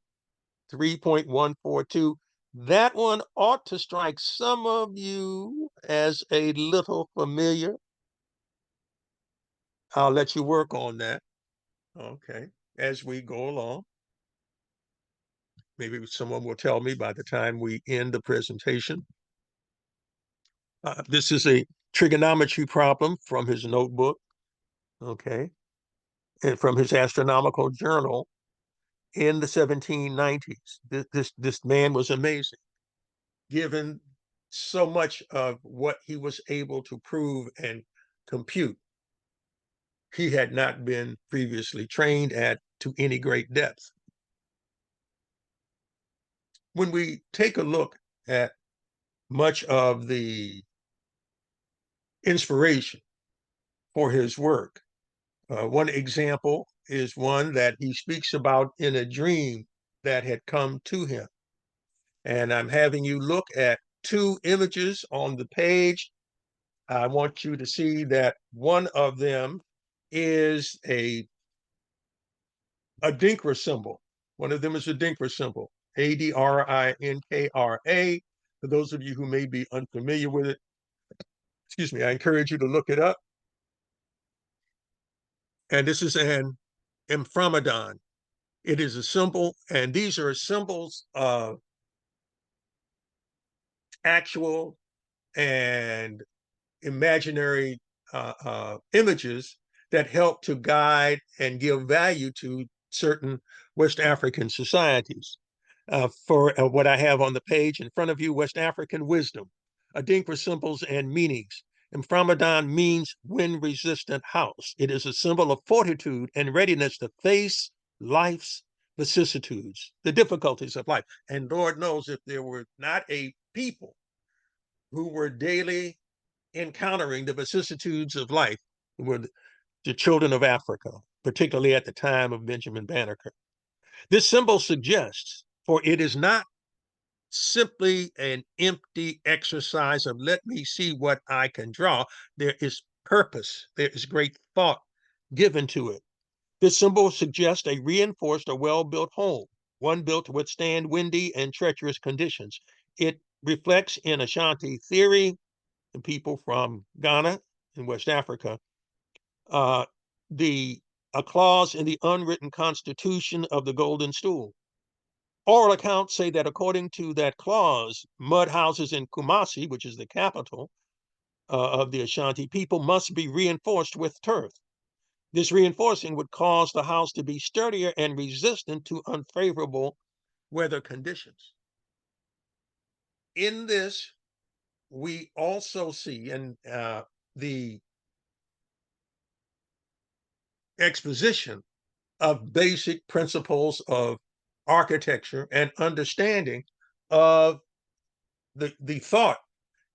3.142. That one ought to strike some of you as a little familiar. I'll let you work on that. Okay, as we go along. Maybe someone will tell me by the time we end the presentation. This is a trigonometry problem from his notebook, okay, and from his astronomical journal in the 1790s. This man was amazing, given so much of what he was able to prove and compute. He had not been previously trained at to any great depth. When we take a look at much of the inspiration for his work, one example is one that he speaks about in a dream that had come to him. And I'm having you look at two images on the page. I want you to see that one of them is a Adinkra symbol. One of them is a Dinkra symbol, Adinkra. For those of you who may be unfamiliar with it, excuse me, I encourage you to look it up. And this is an Imprimadon. It is a symbol, and these are symbols of actual and imaginary images that help to guide and give value to certain West African societies. For what I have on the page in front of you, West African wisdom, Adinkra symbols and meanings. Imprimadon means wind-resistant house. It is a symbol of fortitude and readiness to face life's vicissitudes, the difficulties of life. And Lord knows if there were not a people who were daily encountering the vicissitudes of life, were the children of Africa, particularly at the time of Benjamin Banneker. This symbol suggests, for it is not simply an empty exercise of let me see what I can draw. There is purpose, there is great thought given to it. This symbol suggests a reinforced or well-built home, one built to withstand windy and treacherous conditions. It reflects in Ashanti theory and people from Ghana and West Africa, uh, the a clause in the unwritten constitution of the Golden Stool. Oral accounts say that according to that clause, mud houses in Kumasi, which is the capital of the Ashanti people, must be reinforced with turf. This reinforcing would cause the house to be sturdier and resistant to unfavorable weather conditions. In this, we also see in the exposition of basic principles of architecture and understanding of the thought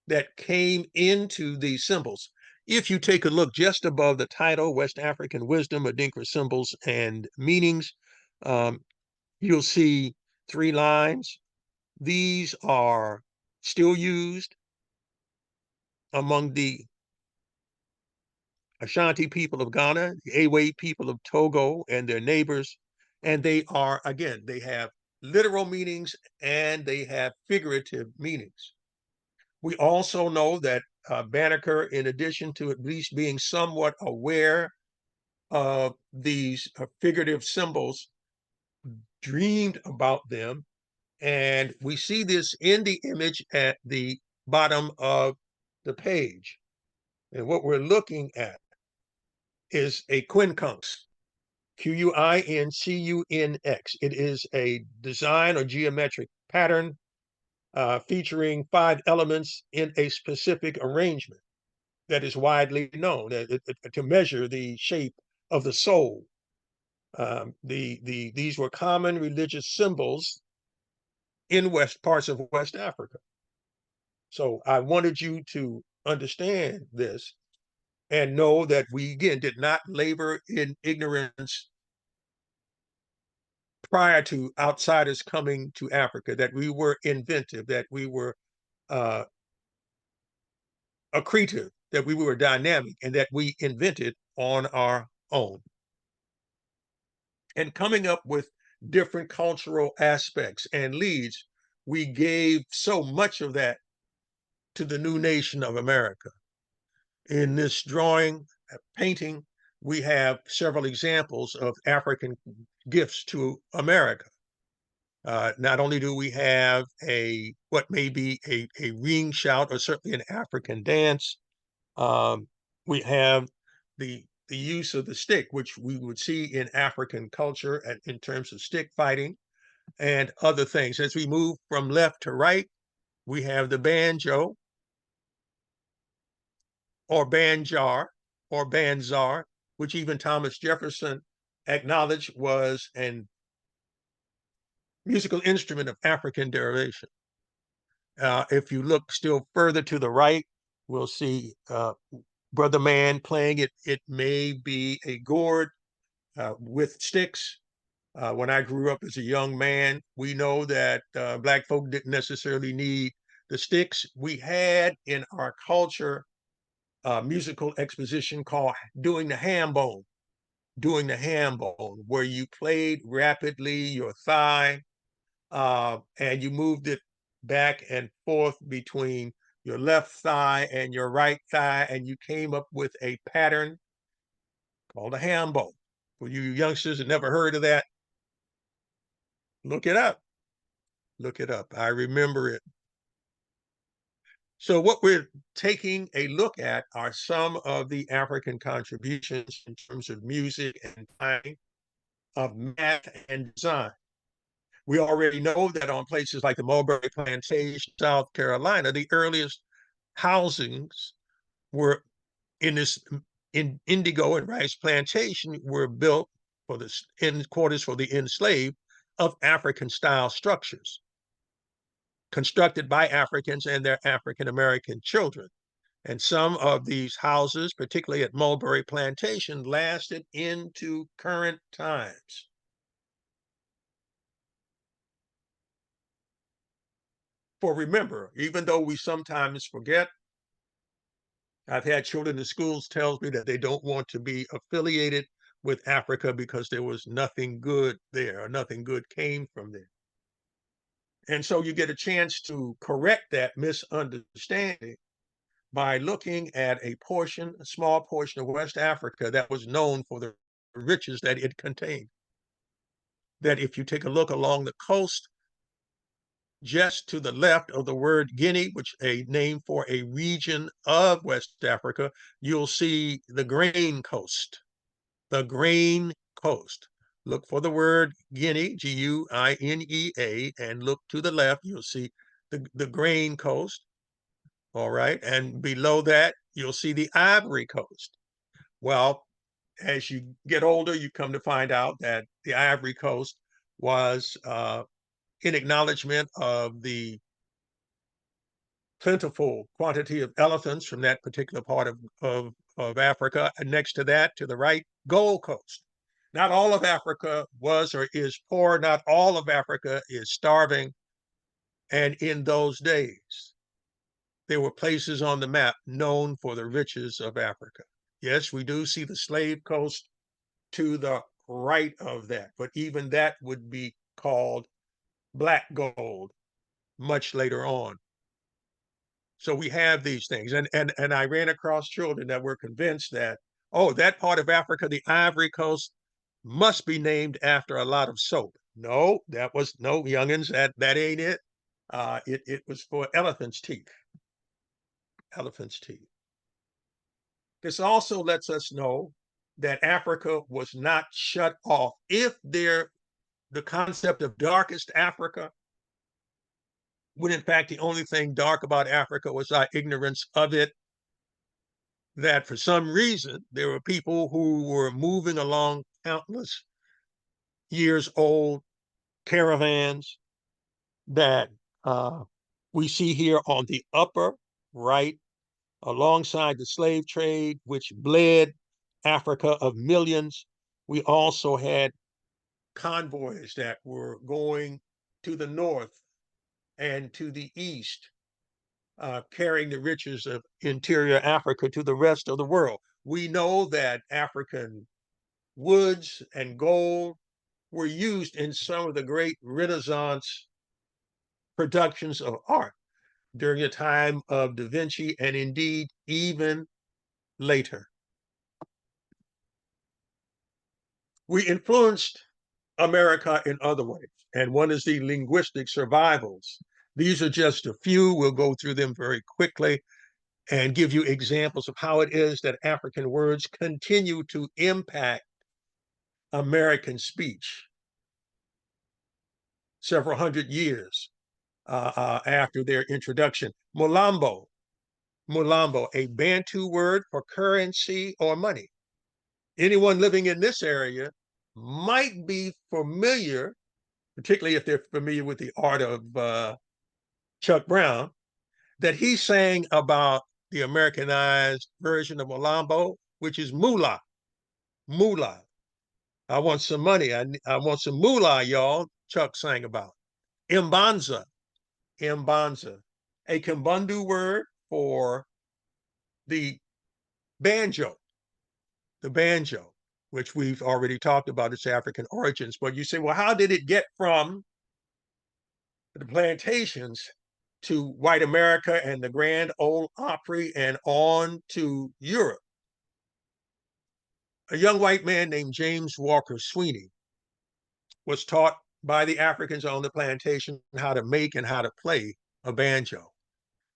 that came into these symbols. If you take a look just above the title, West African Wisdom, Adinkra Symbols and Meanings, um, you'll see 3 lines. These are still used among the Ashanti people of Ghana, the Awe people of Togo, and their neighbors. And they are, again, they have literal meanings and they have figurative meanings. We also know that Banneker, in addition to at least being somewhat aware of these figurative symbols, dreamed about them. And we see this in the image at the bottom of the page. And what we're looking at is a quincunx, Quincunx. It is a design or geometric pattern featuring 5 elements in a specific arrangement that is widely known to measure the shape of the soul. These were common religious symbols in west parts of West Africa. So I wanted you to understand this and know that we again did not labor in ignorance prior to outsiders coming to Africa, that we were inventive, that we were uh, accretive, that we were dynamic, and that we invented on our own. And coming up with different cultural aspects and leads, we gave so much of that to the new nation of America. In this drawing, painting, we have several examples of African gifts to America. Not only do we have what may be a ring shout or certainly an African dance, we have the use of the stick, which we would see in African culture and in terms of stick fighting and other things. As we move from left to right, we have the banjo or banjar or banzar, which even Thomas Jefferson acknowledged was an musical instrument of African derivation. If you look still further to the right, we'll see Brother Man playing it. It may be a gourd with sticks. When I grew up as a young man, we know that Black folk didn't necessarily need the sticks. We had in our culture musical exposition called doing the ham bone, where you played rapidly your thigh and you moved it back and forth between your left thigh and your right thigh, and you came up with a pattern called a ham bone. For you youngsters that never heard of that, look it up. Look it up. I remember it. So what we're taking a look at are some of the African contributions in terms of music and timing, of math and design. We already know that on places like the Mulberry Plantation, South Carolina, the earliest housings were in this in indigo and rice plantation were built for the in quarters for the enslaved of African style structures constructed by Africans and their African American children. And some of these houses, particularly at Mulberry Plantation, lasted into current times. For remember, even though we sometimes forget, I've had children in schools tells me that they don't want to be affiliated with Africa because there was nothing good there or nothing good came from there. And so you get a chance to correct that misunderstanding by looking at a small portion of West Africa that was known for the riches that it contained. That if you take a look along the coast, just to the left of the word Guinea, which is a name for a region of West Africa, you'll see the grain coast. The grain coast. Look for the word Guinea, Guinea, and look to the left, you'll see the grain coast. All right. And below that, you'll see the Ivory Coast. Well, as you get older, you come to find out that the Ivory Coast was in acknowledgement of the plentiful quantity of elephants from that particular part of Africa. And next to that, to the right, Gold Coast. Not all of Africa was or is poor. Not all of Africa is starving. And in those days, there were places on the map known for the riches of Africa. Yes, we do see the slave coast to the right of that, but even that would be called black gold much later on. So we have these things. And I ran across children that were convinced that, oh, that part of Africa, the Ivory Coast, must be named after a lot of soap. No, that was no youngins, that ain't it. It was for elephant's teeth. Elephant's teeth. This also lets us know that Africa was not shut off. If the concept of darkest Africa, when in fact the only thing dark about Africa was our ignorance of it, that for some reason there were people who were moving along countless years old caravans that we see here on the upper right, alongside the slave trade, which bled Africa of millions. We also had convoys that were going to the north and to the east, carrying the riches of interior Africa to the rest of the world. We know that African woods and gold were used in some of the great Renaissance productions of art during the time of Da Vinci and indeed even later. We influenced America in other ways, and one is the linguistic survivals. These are just a few. We'll go through them very quickly and give you examples of how it is that African words continue to impact American speech several hundred years after their introduction. Mulambo, a Bantu word for currency or money. Anyone living in this area might be familiar, particularly if they're familiar with the art of Chuck Brown, that he's saying about the Americanized version of Mulambo, which is moolah. Moolah. I want some money. I want some moolah, y'all. Chuck sang about. Imbanza. Imbanza. A Kimbundu word for the banjo. The banjo, which we've already talked about its African origins. But you say, well, how did it get from the plantations to white America and the Grand Ole Opry and on to Europe? A young white man named James Walker Sweeney was taught by the Africans on the plantation how to make and how to play a banjo.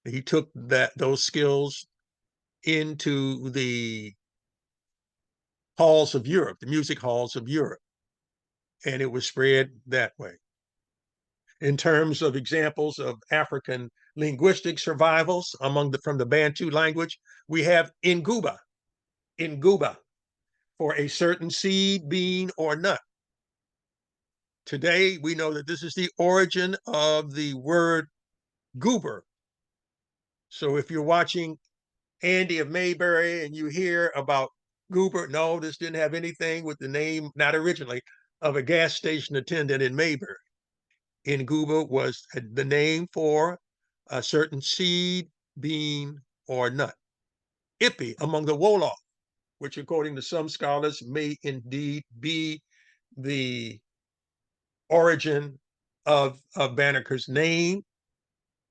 He took those skills into the halls of Europe, the music halls of Europe, and it was spread that way. In terms of examples of African linguistic survivals from the Bantu language, we have Nguba, for a certain seed, bean, or nut. Today, we know that this is the origin of the word goober. So if you're watching Andy of Mayberry and you hear about goober, no, this didn't have anything with the name, not originally, of a gas station attendant in Mayberry. Nguba was the name for a certain seed, bean, or nut. Ipi among the Wolof, which according to some scholars may indeed be the origin of Banneker's name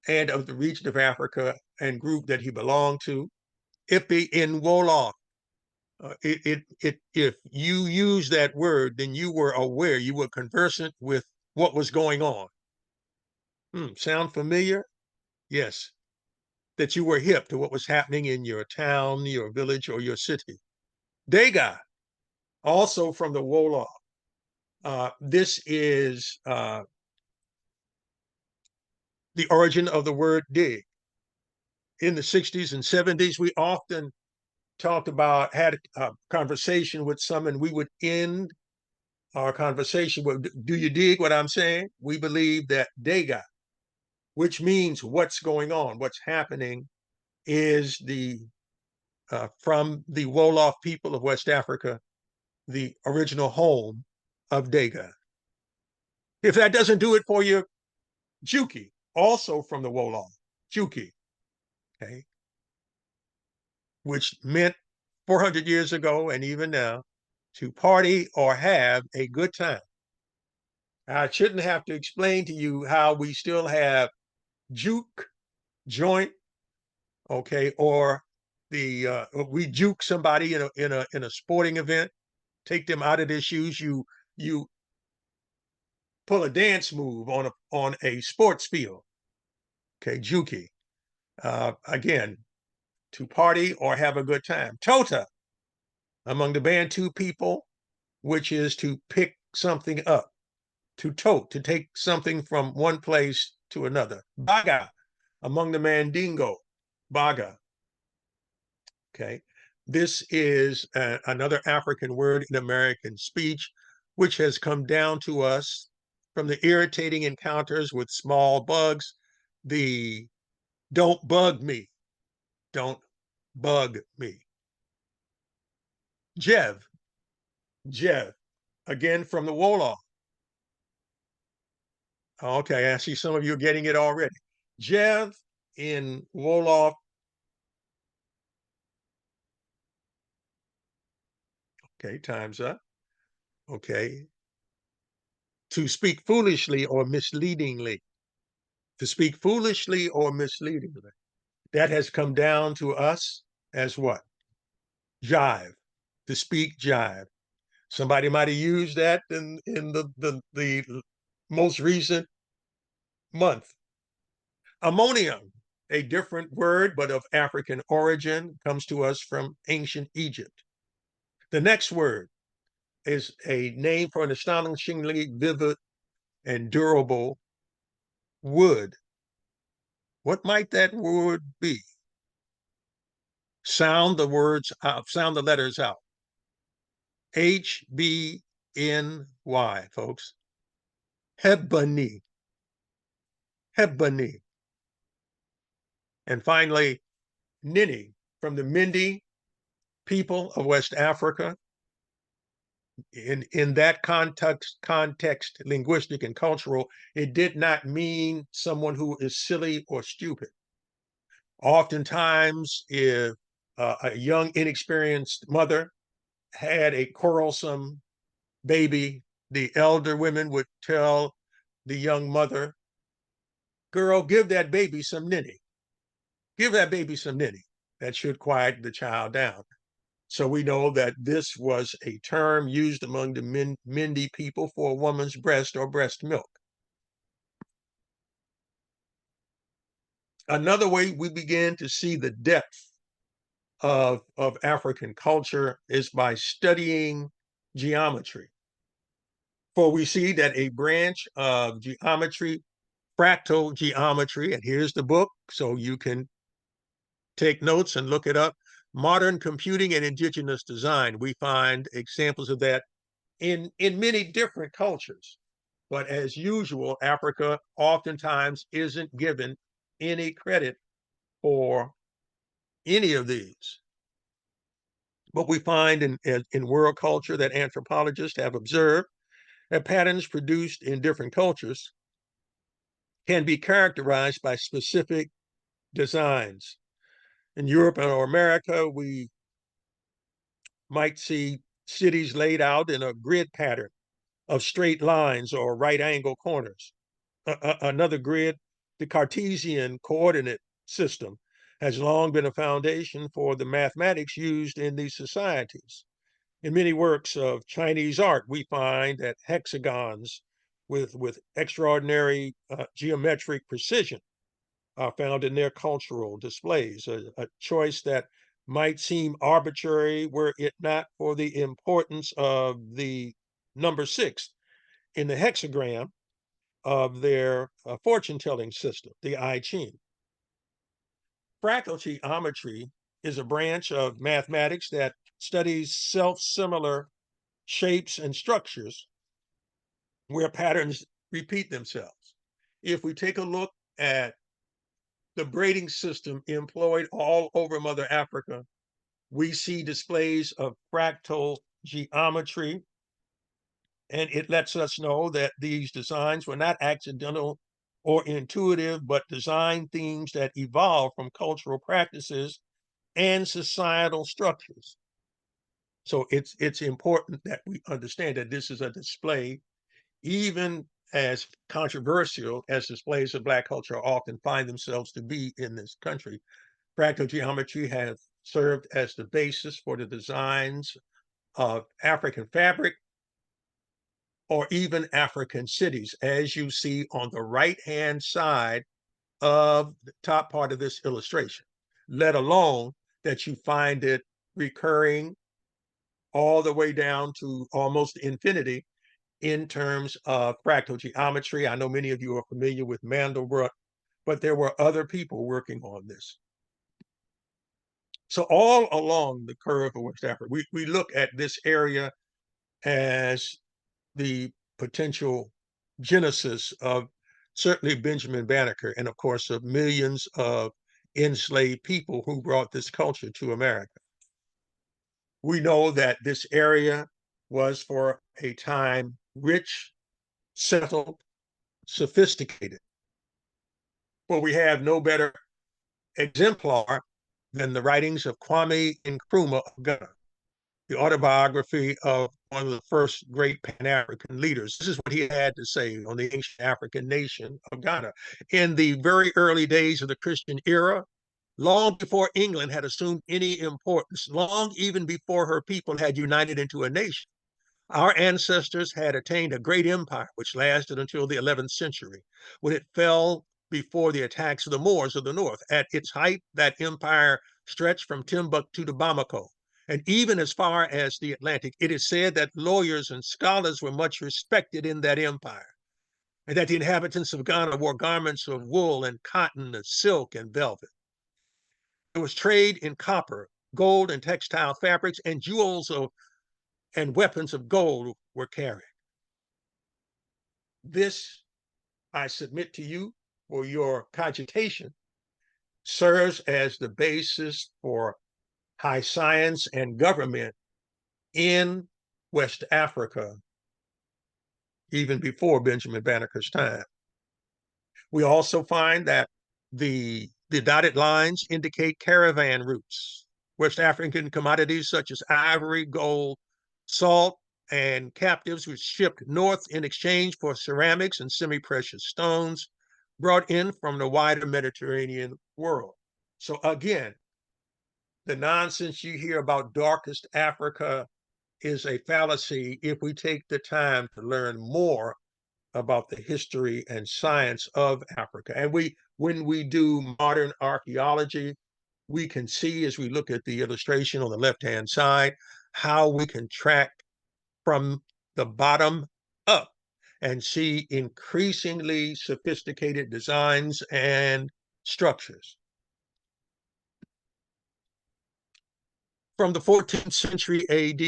and of the region of Africa and group that he belonged to. Ipi in Wolof. If you use that word, then you were aware, you were conversant with what was going on. Sound familiar? Yes. That you were hip to what was happening in your town, your village, or your city. Dega, also from the Wolof. This is the origin of the word dig. In the 60s and 70s, we often had a conversation with some, and we would end our conversation with, do you dig what I'm saying? We believe that Dega, which means what's going on, what's happening, is from the Wolof people of West Africa, the original home of Dega. If that doesn't do it for you, Juki, also from the Wolof, Juki, okay, which meant 400 years ago and even now to party or have a good time. I shouldn't have to explain to you how we still have juke, joint, okay, or we juke somebody in a sporting event, take them out of their shoes. You pull a dance move on a sports field, okay, juki. Again, to party or have a good time. Tota, among the Bantu people, which is to pick something up, to tote, to take something from one place to another. Baga, among the Mandingo, baga. Okay. This is another African word in American speech, which has come down to us from the irritating encounters with small bugs, the don't bug me, don't bug me. Jev, Jev, again from the Wolof. Okay, I see some of you are getting it already. Jev in Wolof. Okay, time's up. Okay. To speak foolishly or misleadingly. To speak foolishly or misleadingly. That has come down to us as what? Jive. To speak jive. Somebody might have used that in the most recent month. Ammonium, a different word, but of African origin, comes to us from ancient Egypt. The next word is a name for an astonishingly vivid and durable wood. What might that word be? Sound the words out, sound the letters out. HBNY, folks. Hebony. Hebony. And finally, Nini from the Mindi people of West Africa. In that context, linguistic and cultural, it did not mean someone who is silly or stupid. Oftentimes, if a young, inexperienced mother had a quarrelsome baby, the elder women would tell the young mother, girl, give that baby some ninny. Give that baby some ninny. That should quiet the child down. So we know that this was a term used among the Mindi people for a woman's breast or breast milk. Another way we begin to see the depth of African culture is by studying geometry. For we see that a branch of geometry, fractal geometry, and here's the book, so you can take notes and look it up. Modern computing and indigenous design. We find examples of that in many different cultures. But as usual, Africa oftentimes isn't given any credit for any of these. But we find in world culture that anthropologists have observed that patterns produced in different cultures can be characterized by specific designs. In Europe or America, we might see cities laid out in a grid pattern of straight lines or right angle corners. another grid, the Cartesian coordinate system has long been a foundation for the mathematics used in these societies. In many works of Chinese art, we find that hexagons with extraordinary geometric precision are found in their cultural displays, a choice that might seem arbitrary were it not for the importance of the number six in the hexagram of their fortune telling system, the I Ching. Fractal geometry is a branch of mathematics that studies self similar shapes and structures where patterns repeat themselves. If we take a look at the braiding system employed all over Mother Africa, we see displays of fractal geometry, and it lets us know that these designs were not accidental or intuitive, but design themes that evolve from cultural practices and societal structures. So it's important that we understand that this is a display, even as controversial as displays of Black culture often find themselves to be in this country. Fractal geometry has served as the basis for the designs of African fabric or even African cities, as you see on the right-hand side of the top part of this illustration, let alone that you find it recurring all the way down to almost infinity in terms of fractal geometry. I know many of you are familiar with Mandelbrot, but there were other people working on this. So all along the curve of West Africa, we look at this area as the potential genesis of certainly Benjamin Banneker and of course of millions of enslaved people who brought this culture to America. We know that this area was for a time rich, settled, sophisticated. But we have no better exemplar than the writings of Kwame Nkrumah of Ghana, the autobiography of one of the first great Pan-African leaders. This is what he had to say on the ancient African nation of Ghana. In the very early days of the Christian era, long before England had assumed any importance, long even before her people had united into a nation, our ancestors had attained a great empire which lasted until the 11th century, when it fell before the attacks of the Moors of the north. At its height, that empire stretched from Timbuktu to Bamako, and even as far as the Atlantic. It is said that lawyers and scholars were much respected in that empire, and that the inhabitants of Ghana wore garments of wool and cotton and silk and velvet. There was trade in copper, gold, and textile fabrics, and jewels and weapons of gold were carried. This, I submit to you for your cogitation, serves as the basis for high science and government in West Africa, even before Benjamin Banneker's time. We also find that the dotted lines indicate caravan routes. West African commodities such as ivory, gold, salt, and captives were shipped north in exchange for ceramics and semi-precious stones brought in from the wider Mediterranean world. So again, the nonsense you hear about darkest Africa is a fallacy if we take the time to learn more about the history and science of Africa. And when we do modern archaeology, we can see as we look at the illustration on the left-hand side, how we can track from the bottom up and see increasingly sophisticated designs and structures. From the 14th century AD,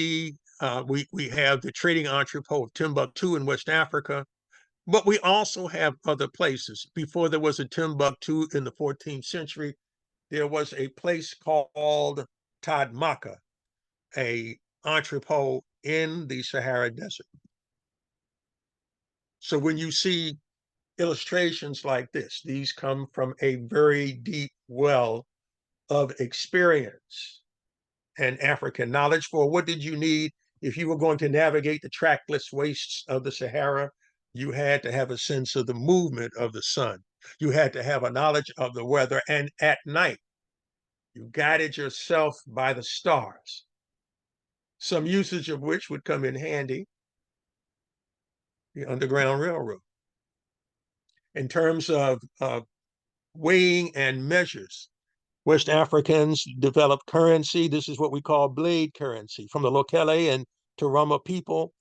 we have the trading entrepot of Timbuktu in West Africa, but we also have other places. Before there was a Timbuktu in the 14th century, there was a place called Tadmaka, a entrepot in the Sahara Desert. So when you see illustrations like this, these come from a very deep well of experience and African knowledge. For what did you need if you were going to navigate the trackless wastes of the Sahara? You had to have a sense of the movement of the sun. You had to have a knowledge of the weather. And at night, you guided yourself by the stars, some usage of which would come in handy, the Underground Railroad. In terms of weighing and measures, West Africans developed currency. This is what we call blade currency from the Lokele and Turuma people,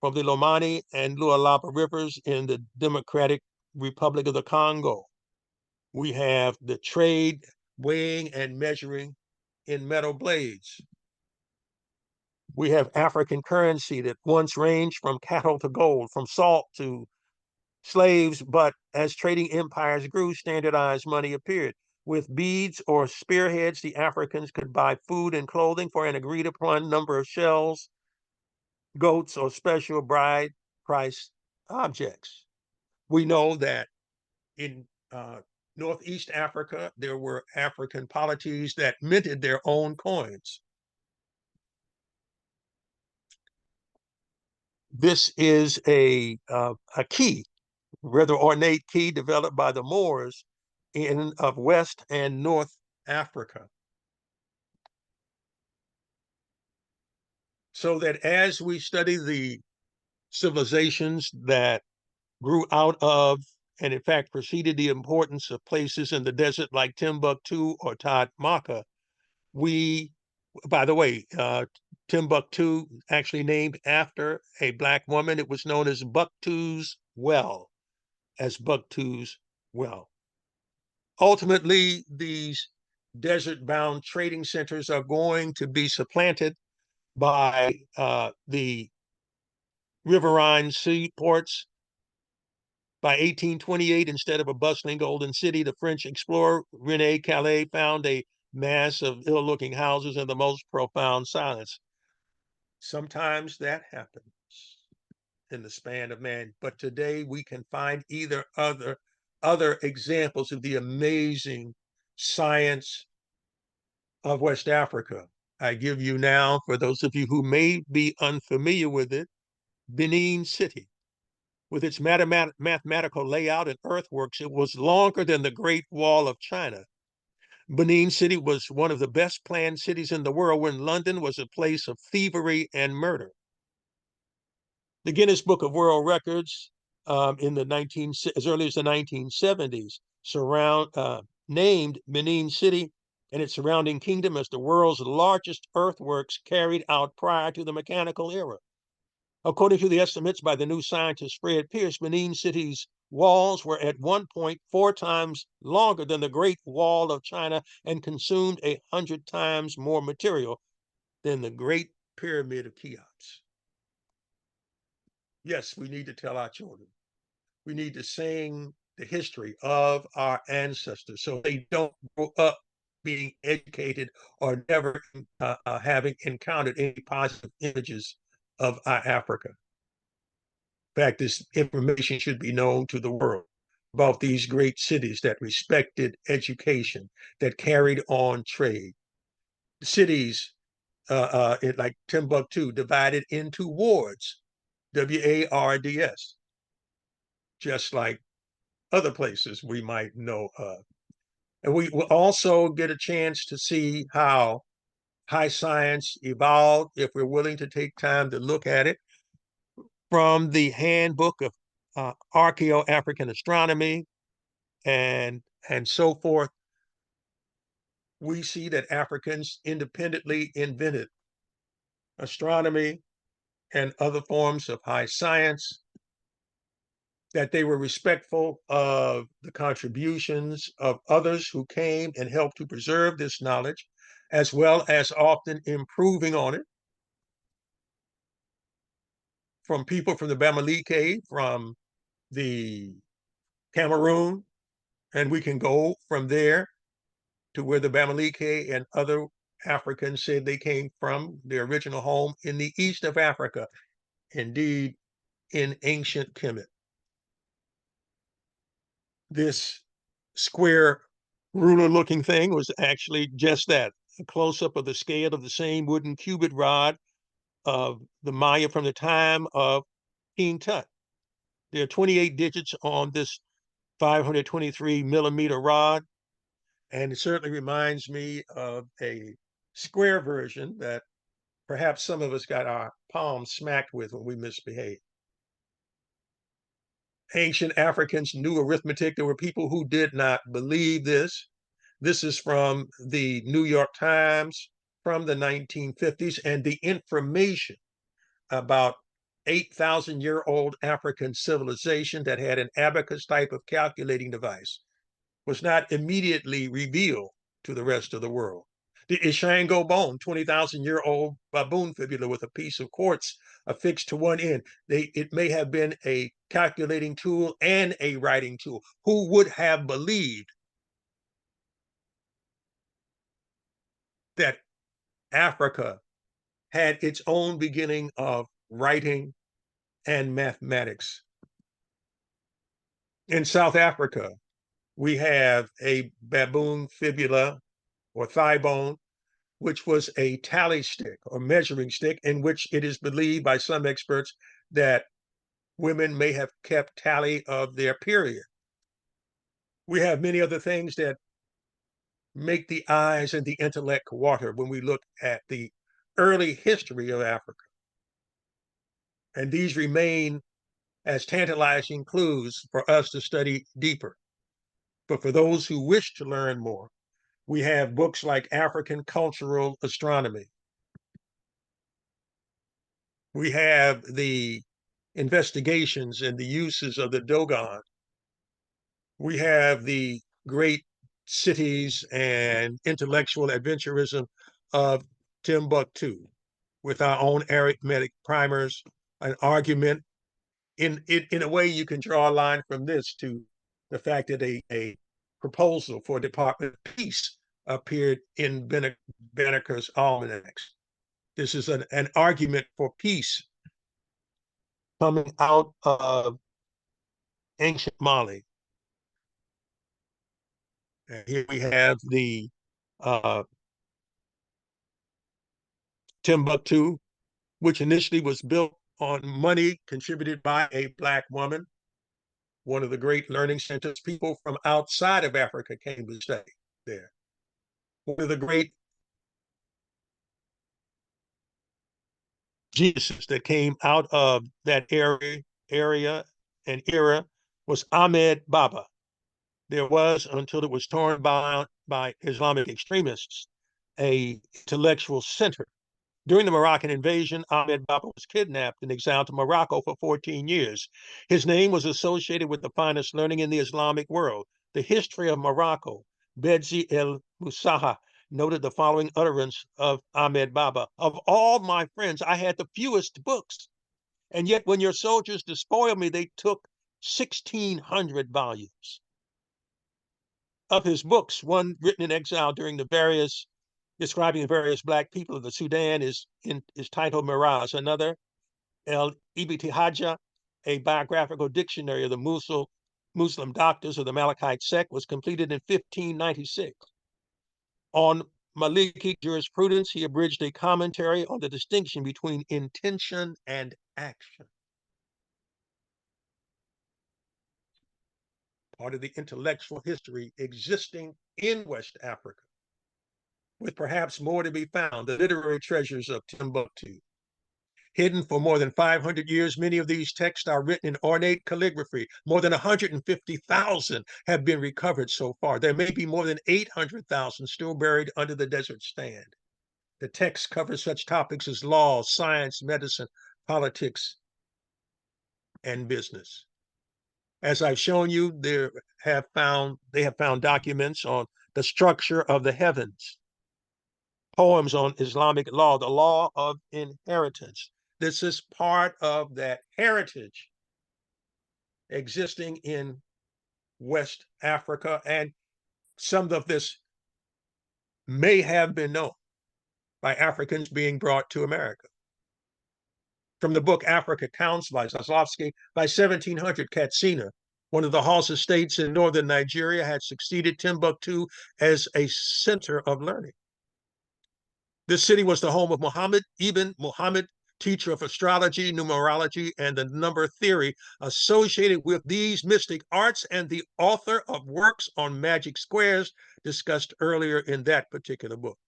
from the Lomani and Lualaba rivers in the Democratic Republic of the Congo. We have the trade, weighing, and measuring in metal blades. We have African currency that once ranged from cattle to gold, from salt to slaves, but as trading empires grew, standardized money appeared. With beads or spearheads, the Africans could buy food and clothing for an agreed upon number of shells, goats, or special bride price objects. We know that in Northeast Africa, there were African polities that minted their own coins. This is a key, rather ornate key developed by the Moors of West and North Africa. So that as we study the civilizations that grew out of and in fact preceded the importance of places in the desert like Timbuktu or Tadmaka, we, by the way, Timbuktu actually named after a Black woman. It was known as Bucktu's Well, as Bucktu's Well. Ultimately, these desert-bound trading centers are going to be supplanted by the riverine seaports. By 1828, instead of a bustling golden city, the French explorer Rene Calais found a mass of ill-looking houses and the most profound silence. Sometimes that happens in the span of man, but today we can find either other examples of the amazing science of West Africa. I give you now, for those of you who may be unfamiliar with it, Benin City. With its mathematical layout and earthworks, it was longer than the Great Wall of China. Benin City was one of the best planned cities in the world when London was a place of thievery and murder. The Guinness Book of World Records as early as the 1970s named Benin City and its surrounding kingdom as the world's largest earthworks carried out prior to the mechanical era. According to the estimates by the new scientist Fred Pierce, Benin City's walls were at one point 4 times longer than the Great Wall of China and consumed 100 times more material than the Great Pyramid of Cheops. Yes, we need to tell our children. We need to sing the history of our ancestors so they don't grow up being educated or never having encountered any positive images of our Africa. In fact, this information should be known to the world about these great cities that respected education, that carried on trade. Cities like Timbuktu divided into wards, WARDS, just like other places we might know of. And we will also get a chance to see how high science evolved if we're willing to take time to look at it from the handbook of Archaeo-African astronomy and so forth. We see that Africans independently invented astronomy and other forms of high science, that they were respectful of the contributions of others who came and helped to preserve this knowledge, as well as often improving on it, from people from the Bamileke, from the Cameroon, and we can go from there to where the Bamileke and other Africans said they came from, their original home in the east of Africa, indeed in ancient Kemet. This square ruler-looking thing was actually just that, a close-up of the scale of the same wooden cubit rod of the Maya from the time of King Tut. There are 28 digits on this 523 millimeter rod, and it certainly reminds me of a square version that perhaps some of us got our palms smacked with when we misbehaved. Ancient Africans knew arithmetic. There were people who did not believe this. This is from the New York Times from the 1950s, and the information about 8,000-year-old African civilization that had an abacus type of calculating device was not immediately revealed to the rest of the world. The Ishango bone, 20,000-year-old baboon fibula with a piece of quartz affixed to one end. It may have been a calculating tool and a writing tool. Who would have believed that Africa had its own beginning of writing and mathematics? In South Africa, we have a baboon fibula or thigh bone, which was a tally stick or measuring stick, in which it is believed by some experts that women may have kept tally of their period. We have many other things that make the eyes and the intellect water when we look at the early history of Africa. And these remain as tantalizing clues for us to study deeper. But for those who wish to learn more, we have books like African Cultural Astronomy. We have the investigations and the uses of the Dogon. We have the great cities and intellectual adventurism of Timbuktu with our own arithmetic primers, an argument. In a way, you can draw a line from this to the fact that a proposal for Department of Peace appeared in Banneker's almanacs. This is an argument for peace coming out of ancient Mali. And here we have the Timbuktu, which initially was built on money contributed by a Black woman, one of the great learning centers. People from outside of Africa came to stay there. One of the great geniuses that came out of that area and era was Ahmed Baba. There was, until it was torn by Islamic extremists, a intellectual center. During the Moroccan invasion, Ahmed Baba was kidnapped and exiled to Morocco for 14 years. His name was associated with the finest learning in the Islamic world. The history of Morocco, Bedzi el Musaha, noted the following utterance of Ahmed Baba: "Of all my friends, I had the fewest books, and yet when your soldiers despoiled me, they took 1,600 volumes." Of his books, one written in exile during describing the various Black people of the Sudan is titled Mirage. Another, El Ibtihaja, a biographical dictionary of the Muslim doctors of the Malakite sect, was completed in 1596. On Maliki jurisprudence, he abridged a commentary on the distinction between intention and action. Part of the intellectual history existing in West Africa, with perhaps more to be found, the literary treasures of Timbuktu. Hidden for more than 500 years, many of these texts are written in ornate calligraphy. More than 150,000 have been recovered so far. There may be more than 800,000 still buried under the desert sand. The texts cover such topics as law, science, medicine, politics, and business. As I've shown you, they have found documents on the structure of the heavens, poems on Islamic law, the law of inheritance. This is part of that heritage existing in West Africa, and some of this may have been known by Africans being brought to America. From the book Africa Counts by Zaslavsky, by 1700, Katsina, one of the Hausa states in northern Nigeria, had succeeded Timbuktu as a center of learning. This city was the home of Muhammad ibn Muhammad teacher of astrology, numerology, and the number theory associated with these mystic arts, and the author of works on magic squares discussed earlier in that particular book.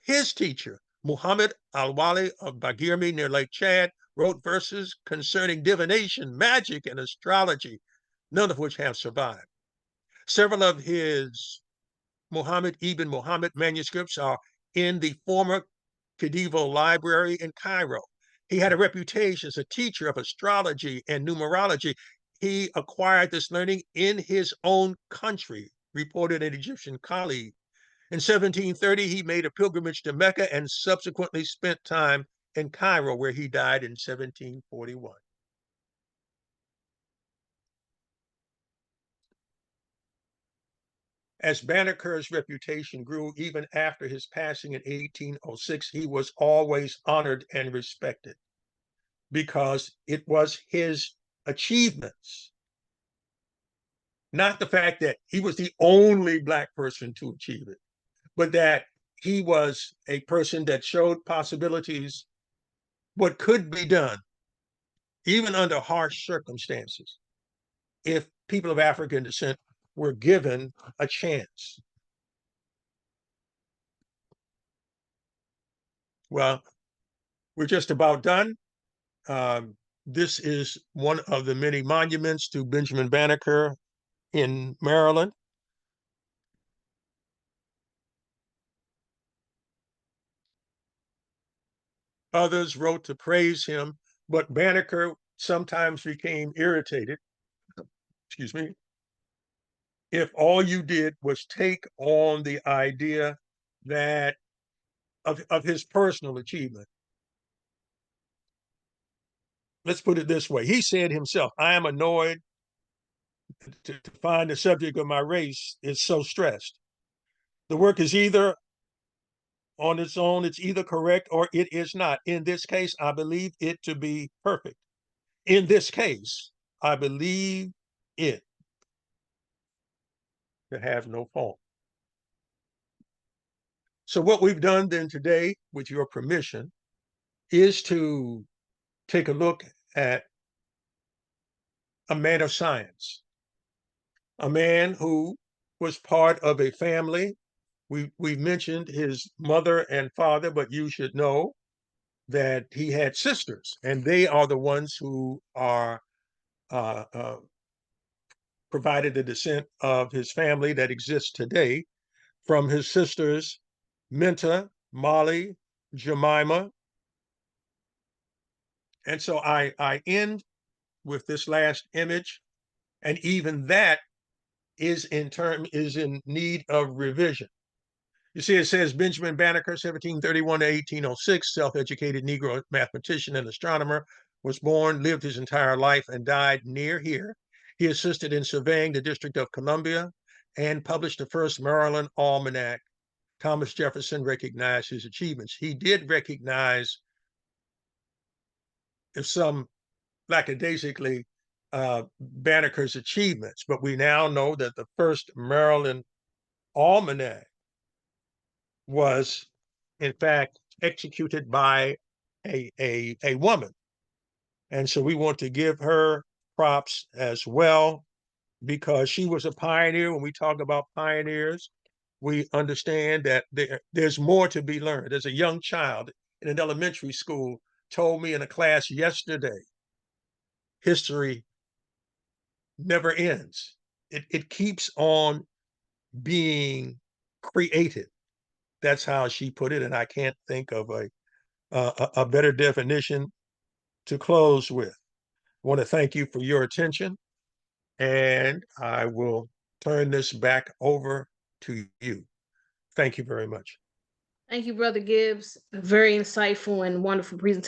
His teacher, Muhammad al-Wali of Bagirmi near Lake Chad, wrote verses concerning divination, magic, and astrology, none of which have survived. Several of his Muhammad ibn Muhammad manuscripts are in the former Khedive Library in Cairo. He had a reputation as a teacher of astrology and numerology. He acquired this learning in his own country, reported an Egyptian colleague. In 1730, he made a pilgrimage to Mecca and subsequently spent time in Cairo, where he died in 1741. As Banneker's reputation grew even after his passing in 1806, he was always honored and respected because it was his achievements, not the fact that he was the only Black person to achieve it, but that he was a person that showed possibilities, what could be done, even under harsh circumstances, if people of African descent were given a chance. Well, we're just about done. This is one of the many monuments to Benjamin Banneker in Maryland. Others wrote to praise him, but Banneker sometimes became irritated, excuse me, if all you did was take on the idea that of his personal achievement. Let's put it this way. He said himself, I am annoyed to find the subject of my race is so stressed. The work is either on its own, it's either correct or it is not. In this case, I believe it to be perfect. In this case, I believe it to have no fault. So what we've done then today, with your permission, is to take a look at a man of science, a man who was part of a family. We've mentioned his mother and father, but you should know that he had sisters, and they are the ones who are provided the descent of his family that exists today from his sisters, Minta, Molly, Jemima. And so I end with this last image, and even that is in need of revision. You see, it says Benjamin Banneker, 1731 to 1806, self-educated Negro mathematician and astronomer, was born, lived his entire life, and died near here. He assisted in surveying the District of Columbia and published the first Maryland Almanac. Thomas Jefferson recognized his achievements. He did recognize, if some lackadaisically, Banneker's achievements, but we now know that the first Maryland Almanac was, in fact, executed by a woman. And so we want to give her props as well, because she was a pioneer. When we talk about pioneers, we understand that there's more to be learned. As a young child in an elementary school told me in a class yesterday, history never ends. It keeps on being created. That's how she put it, and I can't think of a better definition to close with. I want to thank you for your attention, and I will turn this back over to you. Thank you very much. Thank you, Brother Gibbs. A very insightful and wonderful presentation.